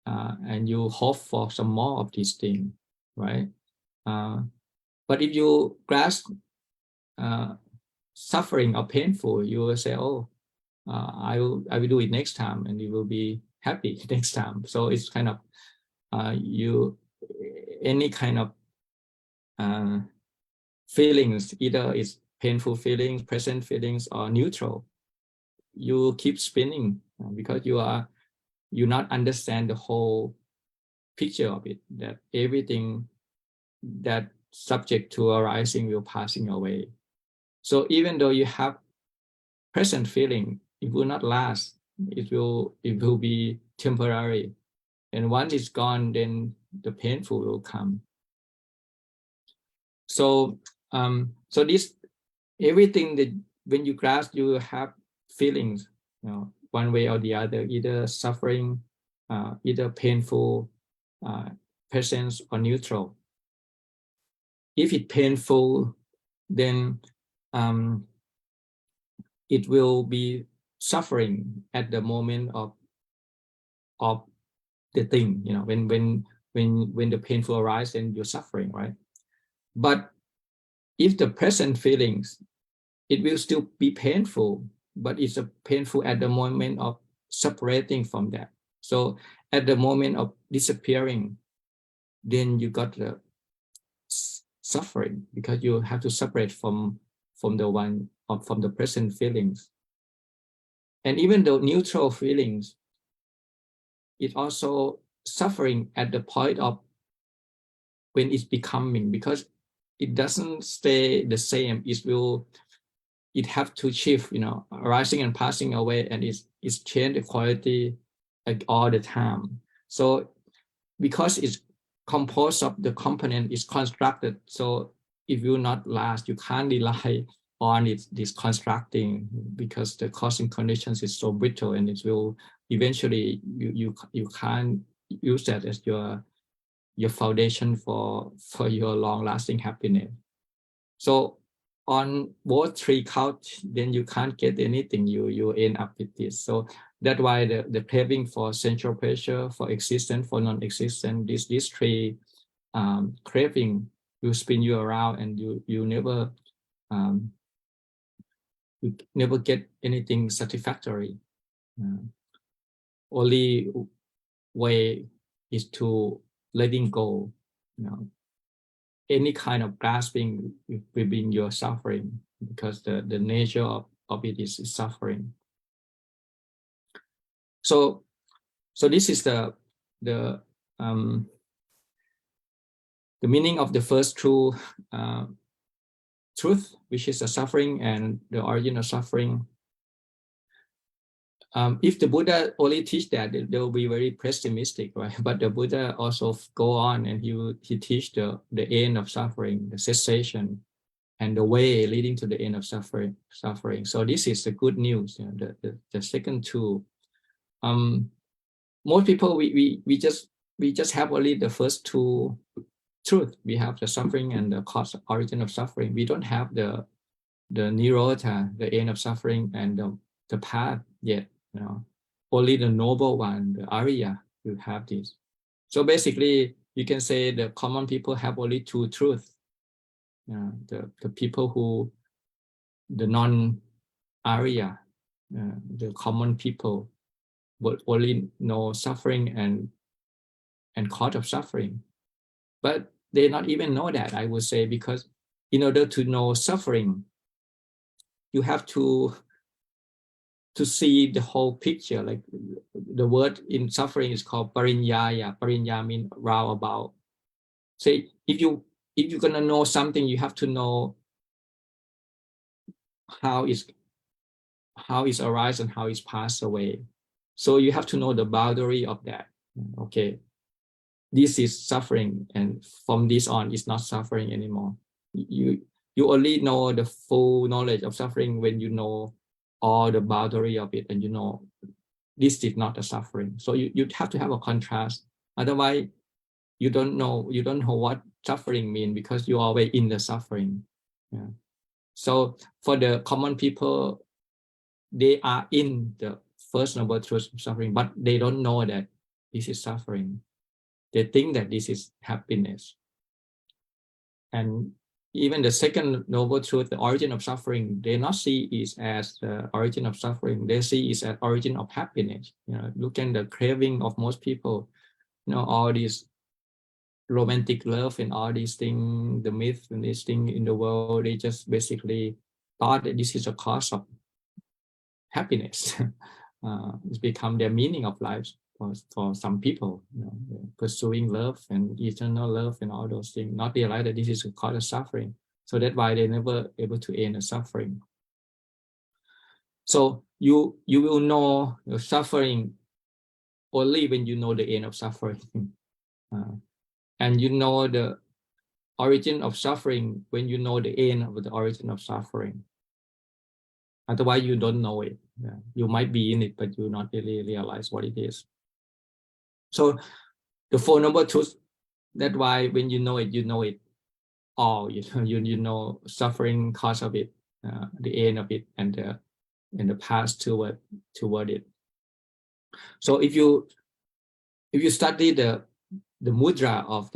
and you hope for some more of these things, right? But if you grasp suffering or painful, you will say, oh, I will do it next time, and you will be happy next time. So it's kind of any kind of feelings, either it's painful feelings, pleasant feelings, or neutral, you keep spinning, because you not understand the whole picture of it, that everything that subject to arising will passing away. So even though you have present feeling, it will not last. It will be temporary, and once it's gone, then the painful will come. So so this everything that when you grasp, you will have feelings, one way or the other, either suffering, either painful, presence, or neutral. If it's painful, then it will be suffering at the moment of the thing. When the painful arises, then you're suffering, right? But if the present feelings, it will still be painful, but it's a painful at the moment of separating from that. So at the moment of disappearing, then you got the suffering, because you have to separate from the present feelings. And even though neutral feelings, it also suffering at the point of when it's becoming, because it doesn't stay the same. It have to shift, arising and passing away, and it's change the quality like all the time. So because it's composed of the component, is constructed, so it will not last. You can't rely on this constructing, because the causing conditions is so brittle, and it will eventually you can't use that as your foundation for your long-lasting happiness. So on both three counts, then you can't get anything. You end up with this. So that's why the craving for sensual pleasure, for existence, for non-existence, these three craving will spin you around, and you never get anything satisfactory. Only way is to letting go. Any kind of grasping will bring your suffering, because the nature of it is suffering. So this is the meaning of the first true truth, which is the suffering and the origin of suffering. If the Buddha only teach that, they will be very pessimistic, right? But the Buddha also go on, and he teach the end of suffering, the cessation, and the way leading to the end of suffering. So this is the good news. The second two. Most people we just have only the first two truth. We have the suffering and the cause, origin of suffering. We don't have the nirota, the end of suffering, and the path yet. Only the noble one, the Arya, will have this. So basically, you can say the common people have only two truths. The people who, the non-Arya, the common people, will only know suffering and cause of suffering. But they not even know that, I would say, because in order to know suffering, you have to see the whole picture. Like the word in suffering is called parinyaya. Parinya means round about. Say if you're gonna know something, you have to know how how it's arise and how it's passed away. So you have to know the boundary of that. Okay, this is suffering, and from this on, it's not suffering anymore. You only know the full knowledge of suffering when you know all the boundary of it, and you know this is not a suffering. So you have to have a contrast. Otherwise, you don't know what suffering means, because you're always in the suffering. Yeah. So for the common people, they are in the first noble truth of suffering, but they don't know that this is suffering. They think that this is happiness. And even the second noble truth, the origin of suffering, they not see it as the origin of suffering. They see it as origin of happiness. You know, look at the craving of most people. You know, all these romantic love and all these things, the myth and these things in the world, they just basically thought that this is a cause of happiness. It's become their meaning of life for some people, you know, pursuing love and eternal love and all those things, not realize that this is a cause of suffering. So that's why they're never able to end the suffering. So you will know the suffering only when you know the end of suffering. And you know the origin of suffering when you know the end of the origin of suffering. Otherwise, you don't know it. Yeah. You might be in it, but you not really realize what it is. So the Four Noble Truths, that's why when you know it all. You know suffering, cause of it, the end of it, and the path toward it. So if you study the mudra of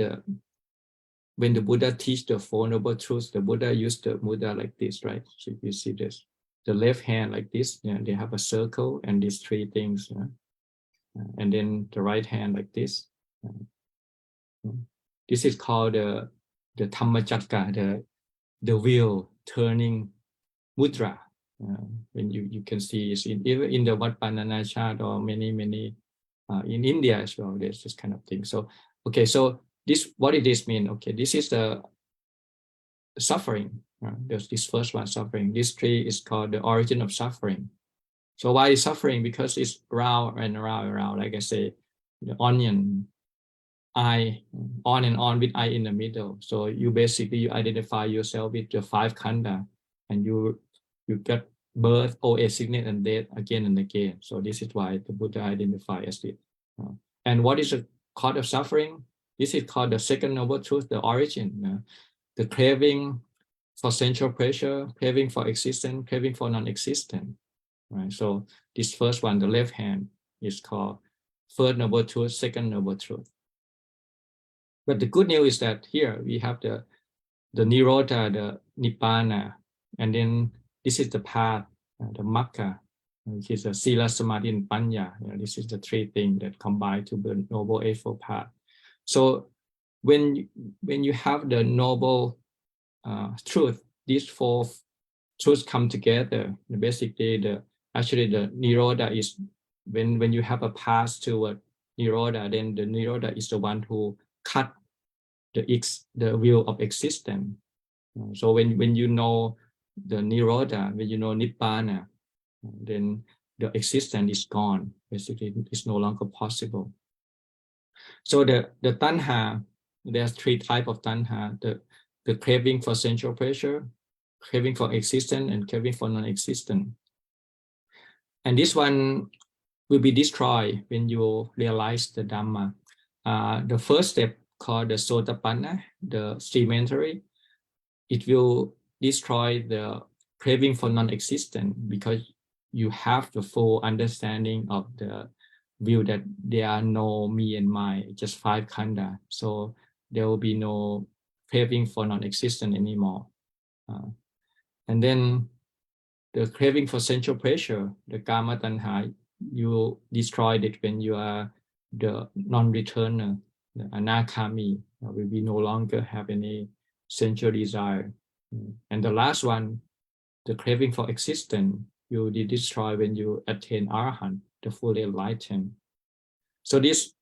when the Buddha teach the Four Noble Truths, the Buddha used the mudra like this, right? So you see this, the left hand like this, you know, they have a circle and these three things, you know? And then the right hand like this. This is called the Dhammacakka, the wheel turning mudra. When you can see it's even in the Wat Pananachat or many in India as well. There's this kind of thing. So okay, so this what it is mean? Okay, this is the suffering. There's this first one, suffering. This tree is called the origin of suffering. So why is suffering? Because it's round and round and round. Like I say, the onion, eye, on and on with eye in the middle. So you basically identify yourself with the five khandha, and you get birth, old age, sickness, and death again and again. So this is why the Buddha identified as it. And what is the cause of suffering? This is called the second noble truth, the origin, the craving for sensual pleasure, craving for existence, craving for non-existent. Right. So this first one, the left hand, is called first noble truth, second noble truth. But the good news is that here we have the Nirodha, the Nibbana, and then this is the path, the Magga, which is the Sila, Samadhi, and Panya. You know, this is the three things that combine to the Noble Eightfold Path. So when you have the noble truth, these four truths come together. Basically, the Nirodha is when you have a path toward Nirodha, then the Nirodha is the one who cut the wheel of existence. So when you know the Nirodha, when you know Nibbana, then the existence is gone. Basically, it's no longer possible. So the tanha, there's three types of tanha: the craving for sensual pleasure, craving for existence, and craving for non-existent. And this one will be destroyed when you realize the Dhamma. The first step, called the Sotapanna, the cemetery, it will destroy the craving for non-existent, because you have the full understanding of the view that there are no me and my, just five khandha. So there will be no craving for non-existent anymore. And then the craving for sensual pleasure, the kama tanha, you destroy it when you are the non-returner, the anakami. We no longer have any sensual desire. And the last one, the craving for existence, you destroy when you attain arahant, the fully enlightened. So this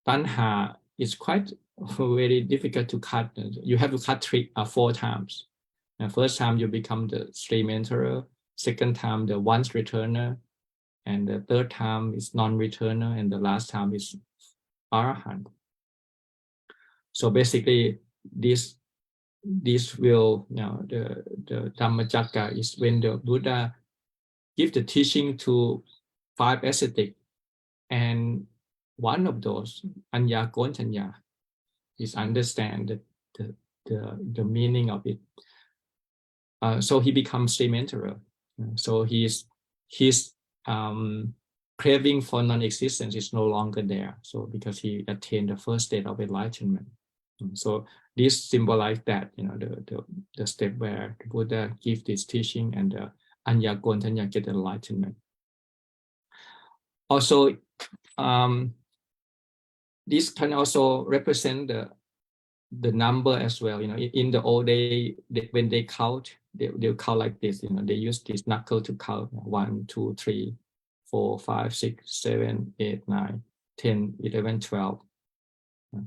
tanha is quite very difficult to cut. You have to cut four times. The first time you become the stream enterer, second time the once returner, and the third time is non-returner, and the last time is Arahant. So basically, this will, the Dhammacakka is when the Buddha give the teaching to 5 ascetics, and one of those, Anya Gontanya, is understand the meaning of it. So he becomes same emperor. So his craving for non-existence is no longer there. So because he attained the first state of enlightenment. So this symbolizes that, the step where the Buddha gives this teaching and the Anya Gontanya get enlightenment. Also, this can also represent the number as well. In the old day, when they count, they'll count like this. They use this knuckle to count 1, 2, 3, 4, 5, 6, 7, 8, 9, 10, 11, 12.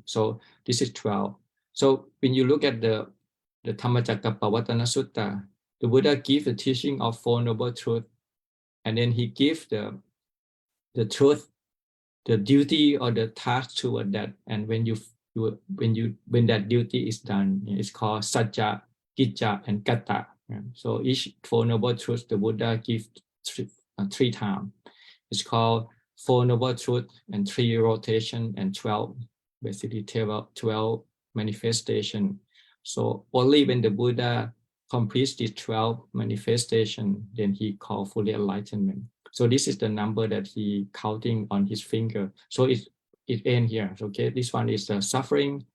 So this is 12. So when you look at the Dhammacakkappavattana Sutta, the Buddha gives the teaching of 4 noble truths, and then he gives the truth, the duty or the task toward that. And when that duty is done, it's called Sajja, Gicca, and Katta. So each 4 noble truths the Buddha gives 3 times. It's called 4 noble truths and 3 rotation and 12, basically 12 manifestation. So only when the Buddha completes these 12 manifestation, then he called fully enlightenment. So this is the number that he counting on his finger. So it ends here. Okay, this one is the suffering.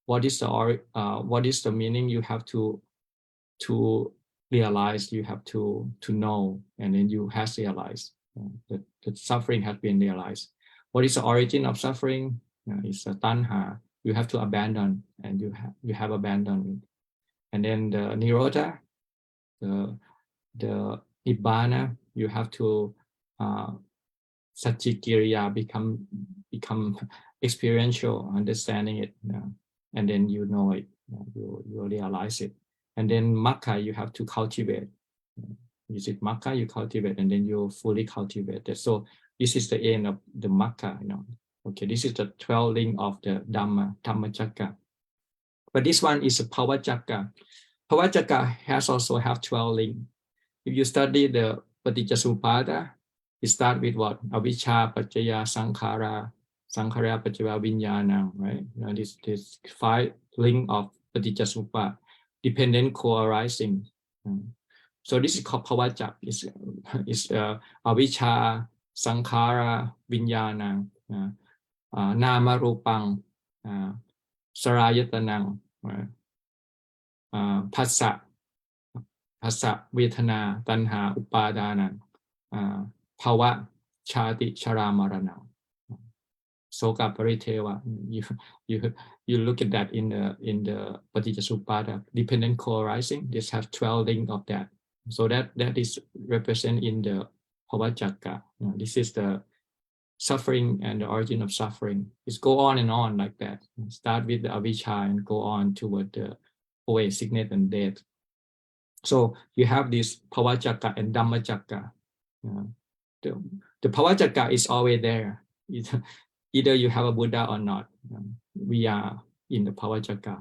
What is the meaning? You have to realize. You have to know, and then you have to realize that the suffering has been realized. What is the origin of suffering? It's a tanha. You have to abandon, and you have abandoned. And then the nirodha, the nibbana, you have to satchikiriya, become experiential, understanding it, and then you know it, you realize it. And then makkha, you have to cultivate. Is it makkha? You cultivate, and then you fully cultivate it. So this is the end of the makkha. Okay, this is the 12 link of the Dhammacakka. But this one is a Pavacakka. Pavacakka has also have 12 links. If you study the Paticcasamuppada, it starts with what? Avicca, Paccaya, Sankhara, Sankhara, Paccaya, Vijnana, right? This 5 links of Paticcasamuppada, dependent co-arising. So this is called Pavacakka. It's Avicca, Sankhara, Vijnana, Nama Rupang, Sarayatanang, Phassa, Vedana, Tanha, Upadana, Bhava, Chati, Chara, Marana. Soka Pariteva. You look at that in the Paticcasamuppada, dependent co-arising. This has 12 links of that. So that is represented in the Pavacakka. This is the suffering and the origin of suffering. It's go on and on like that. Start with the avicca and go on toward the away, sickness and death. So you have this Pavacakka and Dhammacakka. The Pavacakka is always there. Either you have a Buddha or not. We are in the Pavacakka,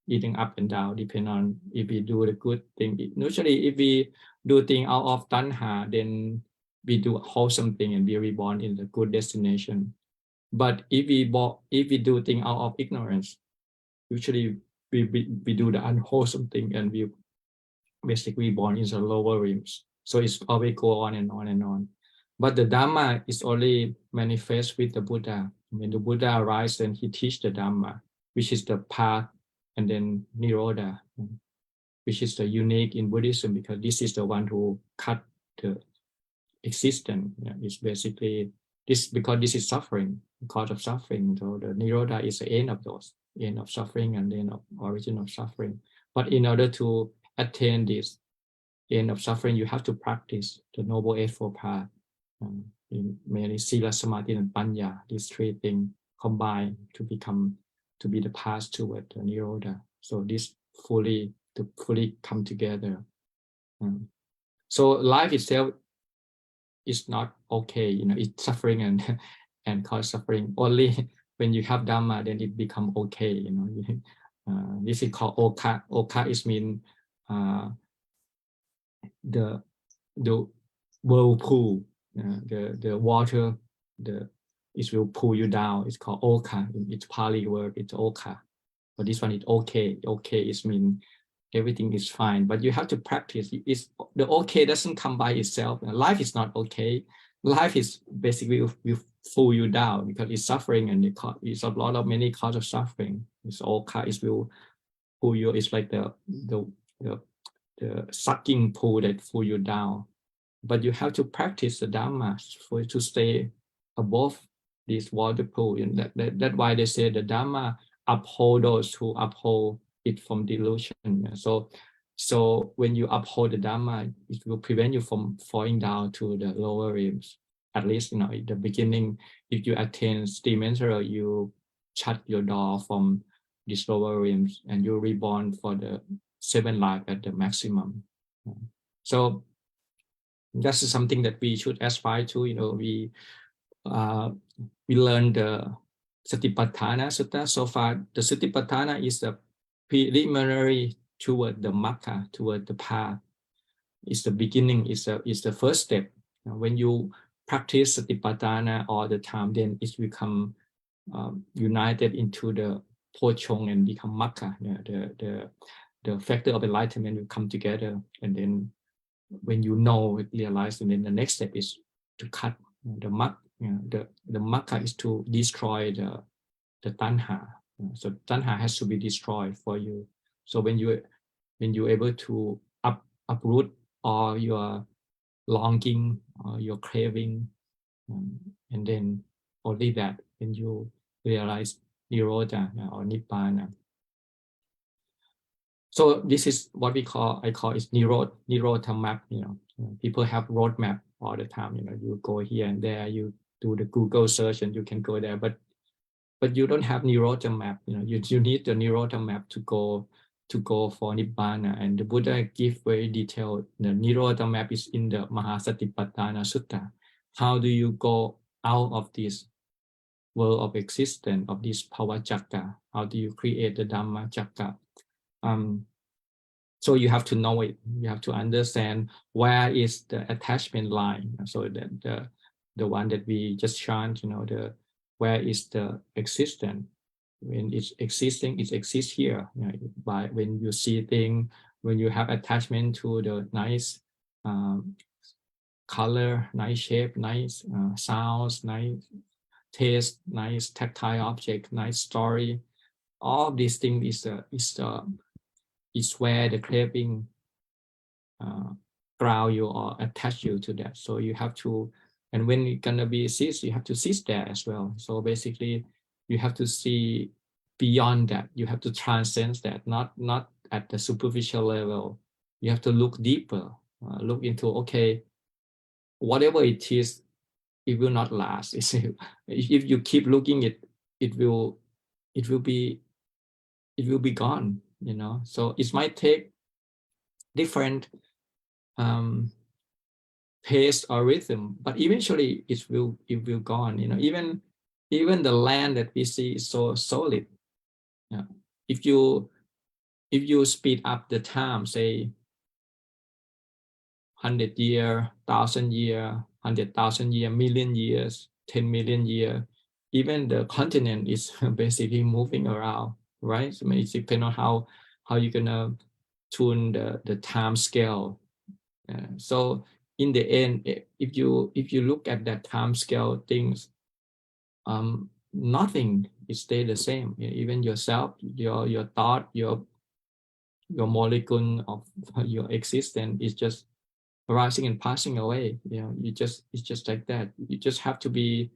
eating up and down, depending on if we do the good thing. Usually, if we do things out of tanha, then we do wholesome thing and be reborn in the good destination. But if we do things out of ignorance, usually we do the unwholesome thing and we basically born in the lower realms. So it's always go on and on and on. But the Dhamma is only manifest with the Buddha. When the Buddha arises, then he teach the Dhamma, which is the path, and then Nirodha, which is the unique in Buddhism, because this is the one who cut the existence. It's basically this, because this is suffering, cause of suffering. So the Nirodha is the end of those, end of suffering and end of origin of suffering. But in order to attain this end of suffering, you have to practice the Noble Eightfold Path. In mainly Sila, Samadhi, and Panya, these 3 things combined to be the path toward the Nirodha. So this fully come together. So life itself is not okay, it's suffering and cause suffering. Only when you have Dhamma, then it become okay, this is called Oka. Oka is mean the whirlpool, the water, it will pull you down. It's called Oka. It's Pali word. It's Oka. But this one is okay. Okay is mean everything is fine. But you have to practice. The okay doesn't come by itself. Life is not okay. Life is basically will pull you down because it's suffering and it's a lot of many causes of suffering. It's Oka. It will pull you. It's like the sucking pool that pull you down. But you have to practice the Dhamma for you to stay above this water pool. And that's why they say the Dhamma uphold those who uphold it from delusion. So when you uphold the Dhamma, it will prevent you from falling down to the lower realms. At least, in the beginning, if you attain steam enter, you shut your door from these lower realms and you reborn for the 7 life at the maximum. So that's something that we should aspire to. We learned the Satipatthana Sutta. So far, the Satipatthana is the preliminary toward the Magga, toward the path. It's the beginning. It's the first step. When you practice Satipatthana all the time, then it become united into the Pochong and become Magga. The factor of enlightenment will come together, and then when you realize, and then the next step is to cut the Magga. The Magga is to destroy the Tanha. So Tanha has to be destroyed for you. So when you're able to uproot all your longing or your craving, and then only that, when you realize Nirodha or Nibbana. So this is what I call is Nirodha map. People have roadmap all the time. You go here and there, you do the Google search and you can go there, but you don't have Nirodha map. You need the Nirodha map to go for Nibbana. And the Buddha give very detailed. The Nirodha map is in the Mahasatipatthana Sutta. How do you go out of this world of existence, of this Bhava Chakra? How do you create the Dhamma Chakra? So you have to know it. You have to understand where is the attachment line. So that the one that we just chant, where is the existence? When it's existing, it exists here. By when you see things, when you have attachment to the nice color, nice shape, nice sounds, nice taste, nice tactile object, nice story. All of these things is where the craving ground you or attach you to that. So you have to, and when it's gonna be cease, you have to cease there as well. So basically, you have to see beyond that. You have to transcend that, not at the superficial level. You have to look deeper, look into, okay, whatever it is, it will not last. If you keep looking it will be gone. So it might take different pace or rhythm, but eventually it will gone. Even the land that we see is so solid. If you speed up the time, say 100 year, 1,000 year, 100,000 year, million years, 10 million year, even the continent is basically moving around, right? So it depends on how you're gonna tune the time scale. So in the end, if you look at that time scale things, nothing is stay the same. Even yourself, your thought, your molecule of your existence is just arising and passing away. It's just like that. You just have to be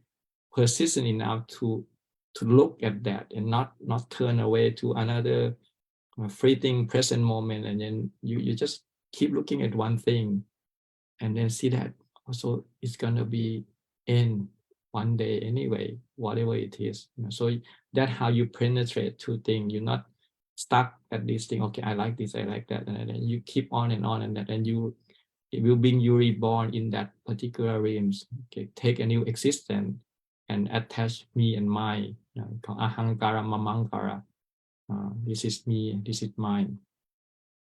persistent enough to look at that and not turn away to another fleeting present moment, and then you just keep looking at one thing and then see that also it's gonna be end one day anyway, whatever it is. So that's how you penetrate two things. You're not stuck at this thing. Okay, I like this, I like that, and then you keep on and on, and you it will bring you reborn in that particular realms. Okay, take a new existence and attach me and mine. Ahankara, mamankara. This is me, this is mine.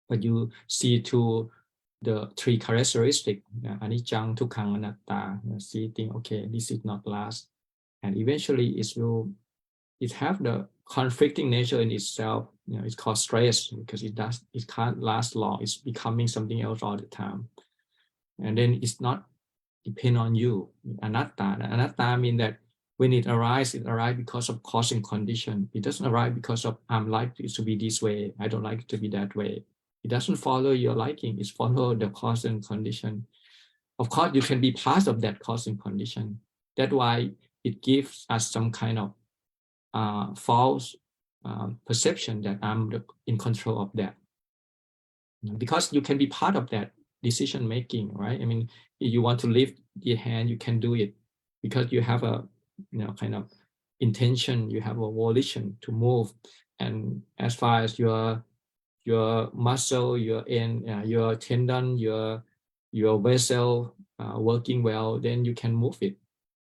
But you see to the three characteristics, anicca, dukkha, anatta. See thing, okay, this is not last, and eventually it have the conflicting nature in itself. It's called stress because it can't last long. It's becoming something else all the time, and then it's not depend on you. Anatta means that when it arises because of cause and condition. It doesn't arise because of I'm like it to be this way, I don't like it to be that way. It doesn't follow your liking, it's follow the cause and condition. Of course, you can be part of that cause and condition. That's why it gives us some kind of false perception that I'm in control of that. Because you can be part of that decision making, right? I mean, if you want to lift your hand, you can do it because you have a kind of intention, you have a volition to move. And as far as your muscle, your tendon, your vessel working well, then you can move it.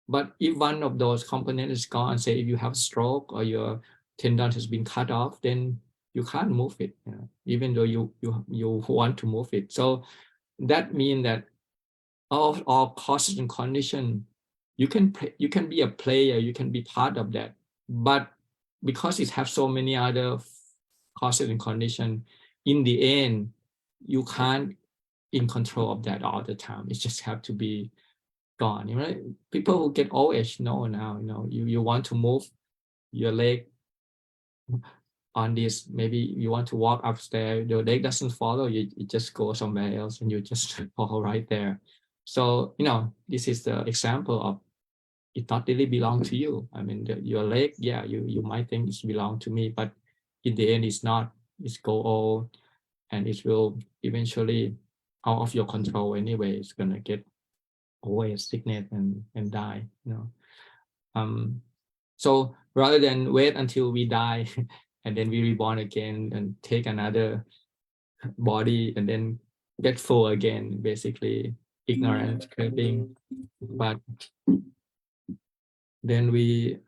But if one of those components is gone, say if you have stroke or your tendon has been cut off, then you can't move it, even though you want to move it. So that means that all causes and conditions, you can be a player, you can be part of that, but because it has so many other causes and conditions, in the end you can't in control of that all the time. It just have to be gone. People who get old age know now, you want to move your leg on this, maybe you want to walk upstairs, your leg doesn't follow you, just go somewhere else and you just fall right there. So this is the example of it not really belong to you. I mean, your leg, yeah, you might think it's belong to me, but in the end it's not. It's go old and it will eventually out of your control anyway. It's gonna get away, sickness and die. So rather than wait until we die and then we reborn again and take another body and then get full again, basically ignorant craving, but then we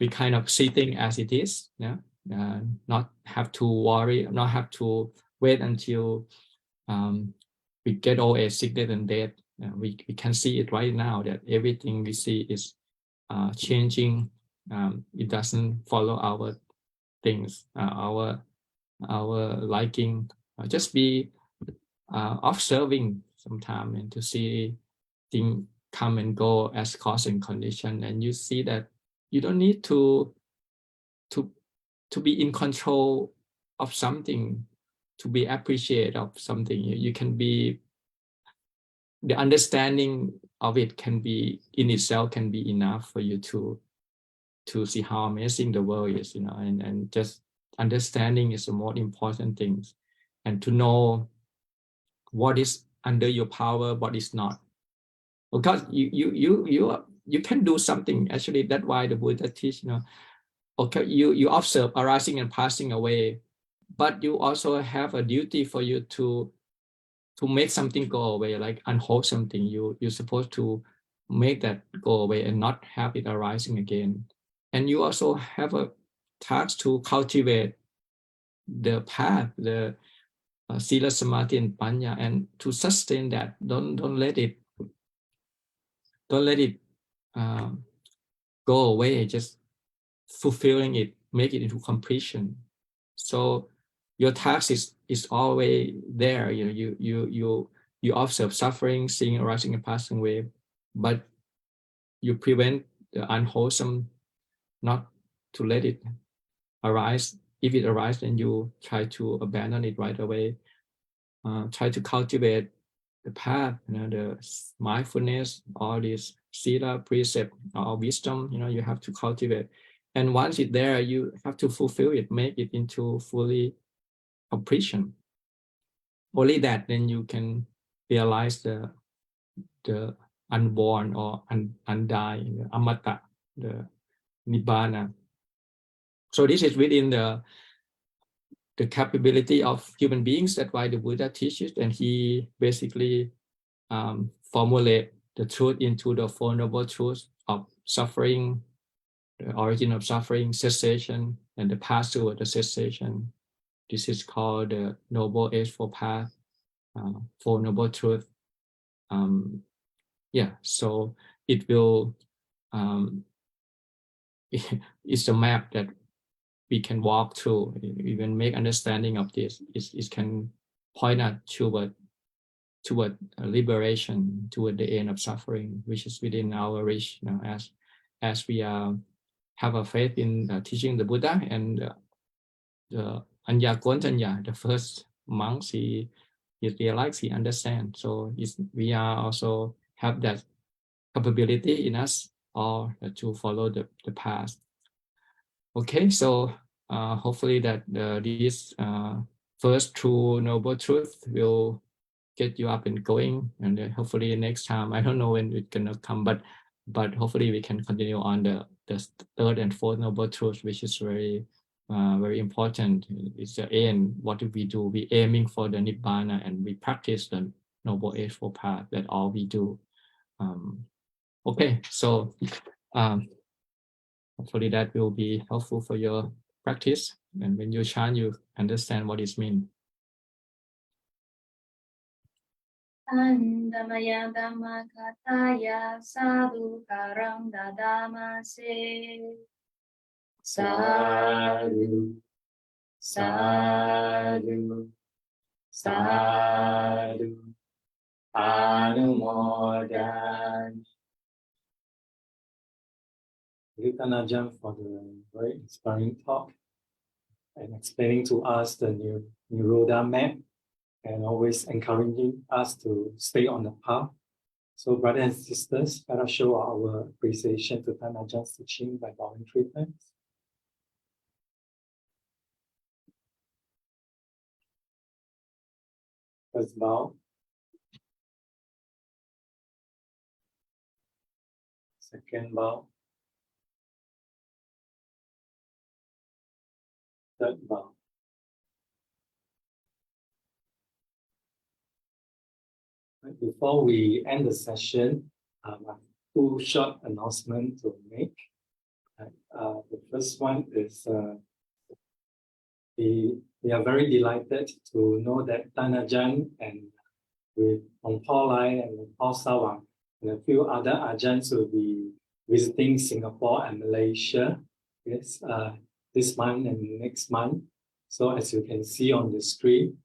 kind of see things as it is, not have to worry, not have to wait until we get old age, sickness and death. We can see it right now that everything we see is changing. It doesn't follow our things, our liking. Just be observing sometime and to see things come and go as cause and condition, and you see that you don't need to be in control of something, to be appreciative of something. You can be, the understanding of it can be in itself can be enough for you to see how amazing the world is, and just understanding is the most important thing, and to know what is under your power, what is not. Because you can do something. Actually, that's why the Buddha teach, okay, you observe arising and passing away, but you also have a duty for you to make something go away, like unwholesome thing. You're supposed to make that go away and not have it arising again. And you also have a task to cultivate the path, the sila, samadhi, and panya, and to sustain that. Don't let it go away. Just fulfilling it, make it into completion. So your task is always there. You observe suffering, seeing arising and passing away, but you prevent the unwholesome, not to let it arise. If it arises, then you try to abandon it right away. Try to cultivate the path, the mindfulness, all this sila, precept, or wisdom, you have to cultivate. And once it's there, you have to fulfill it, make it into fully completion. Only that, then you can realize the unborn or undying, the amata, the nibbana. So this is within the the capability of human beings. That's why the Buddha teaches, and he basically formulate the truth into the Four Noble Truths of suffering, the origin of suffering, cessation, and the path toward the cessation. This is called the Noble Eightfold Path, Four Noble Truths. Yeah, so it will, it's a map that we can walk through, even make understanding of this. It can point us toward liberation, toward the end of suffering, which is within our reach. As we have a faith in teaching the Buddha, and the Ajahn, the first monks, he realized, he understands. So we are also have that capability in us, or to follow the path. Okay, so hopefully that this first true noble truth will get you up and going, and hopefully next time, I don't know when it's gonna come, but hopefully we can continue on the third and fourth noble truth, which is very very important. It's the aim. What do? We aiming for the Nibbana, and we practice the Noble Eightfold Path. That's all we do. Okay, so hopefully that will be helpful for your practice. And when you chant, you understand what it means. Andamaya Dhamma Kataya Sadhu Karang Dadamase. Sadhu, sadhu, sadhu, Anumodan. Thank you, Ajahn, for the very inspiring talk and explaining to us the new Nirodha map, and always encouraging us to stay on the path. So, brothers and sisters, let us show our appreciation to Ajahn's teaching by bowing 3 times. First bow. Second bow. Third bow. Before we end the session, I have 2 short announcements to make. The first one is we are very delighted to know that Ajahn and with Paul Lai and Paul Sawang and a few other Ajahns will be visiting Singapore and Malaysia this month and next month. So as you can see on the screen,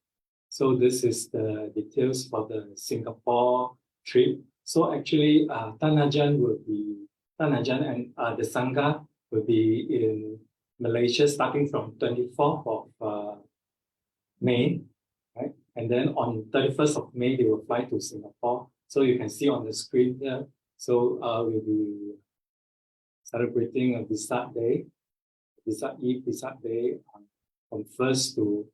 so this is the details for the Singapore trip. So actually, Ajahn and the Sangha will be in Malaysia starting from 24th of May, right? And then on 31st of May, they will fly to Singapore. So you can see on the screen here. So we'll be celebrating a Vesak Day, Vesak Eve, Vesak Day from 1st to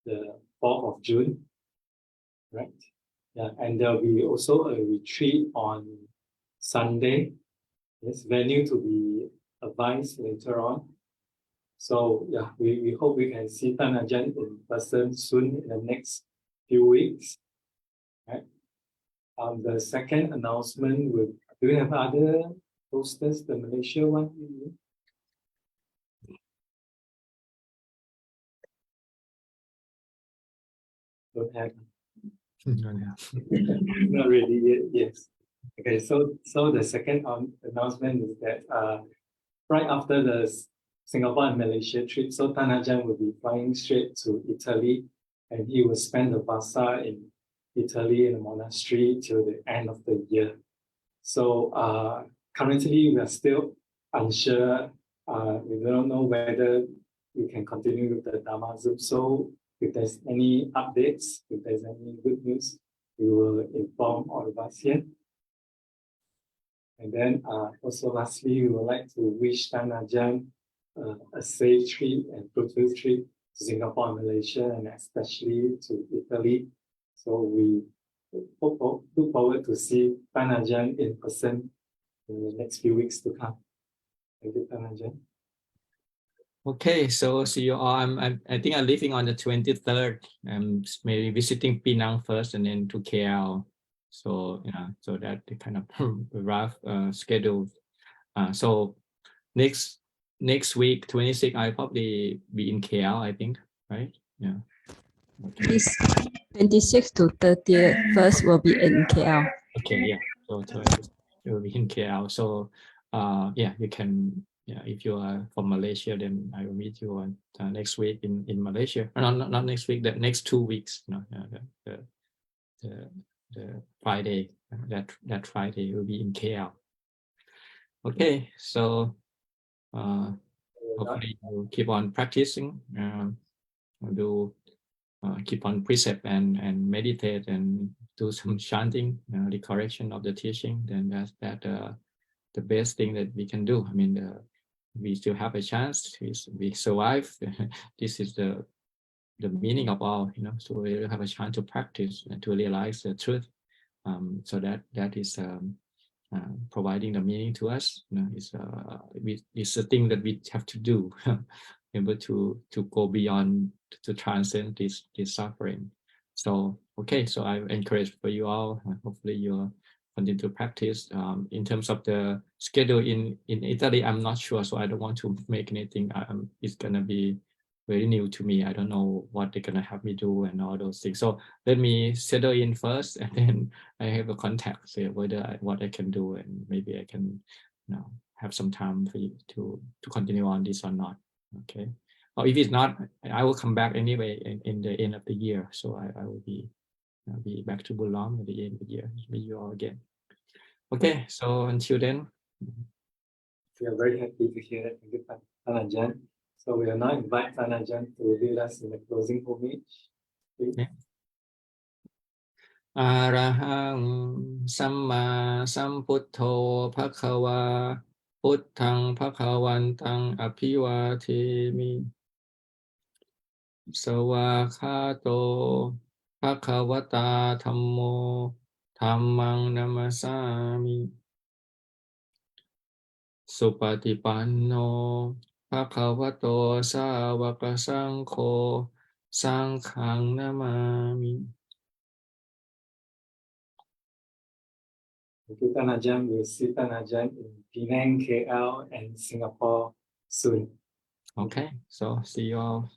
the 4th of June, right? Yeah, and there'll be also a retreat on Sunday. Yes, venue to be advised later on. So yeah, we hope we can see Ajahn in person soon in the next few weeks. Right. The second announcement do we have other posters? The Malaysia one? Don't have. Not really yet. Yes. Okay. So the second announcement is that right after the Singapore and Malaysia trip, so Ajahn will be flying straight to Italy, and he will spend the Vasa in Italy in a monastery till the end of the year. So currently we are still unsure. We don't know whether we can continue with the Dhamma Zoom. So if there's any updates, if there's any good news, we will inform all of us here. And then also lastly, we would like to wish Ajahn a safe trip and fruitful trip to Singapore and Malaysia, and especially to Italy. So we look forward to see Ajahn in person in the next few weeks to come. Thank you, Ajahn. Okay, so see you all. I think I'm leaving on the 23rd. I'm maybe visiting Penang first and then to KL. So yeah, so that the kind of rough schedule. So next week, 26, I'll probably be in KL, I think, right? Yeah. Okay. This 26 to 30th first will be in KL. Okay, yeah. So it will be in KL. So yeah, you can, yeah, if you are from Malaysia, then I will meet you on next week in Malaysia. No, not next week, the next 2 weeks. No, the Friday, that Friday will be in KL. Okay, so hopefully you keep on practicing, do keep on precept and meditate and do some chanting, the correction of the teaching. Then that's the best thing that we can do. I mean, we still have a chance. We survive. This is the meaning of all, so we have a chance to practice and to realize the truth. So that is providing the meaning to us. It's a thing that we have to do, able to go beyond, to transcend this suffering. So okay, so I encourage for you all. Hopefully you'll continue to practice. In terms of the schedule in Italy, I'm not sure, so I don't want to make anything. It's gonna be very new to me. I don't know what they're gonna have me do and all those things. So let me settle in first, and then I have a contact, say whether what I can do, and maybe I can, have some time for you to continue on this or not. Okay. Or if it's not, I will come back anyway in the end of the year. So I will be back to Bulam at the end of the year. Meet you all again. Okay. So until then. We are very happy to hear that. Thank you, Ajahn. So we will now invite Ajahn to lead us in the closing homage. Please. Yeah. Arahang Samma Sambuddho Bhagava Buddhang Bhagavantang Abhivademi Sawakhato Bhagavata Dhammo Dhammang Namasami Supatipanno Bhagavato Sāvaka Saṅkho Saṅkhang Namami. Thank you, Ajahn. We'll see Ajahn in Penang, KL, and Singapore soon. Okay, so see you all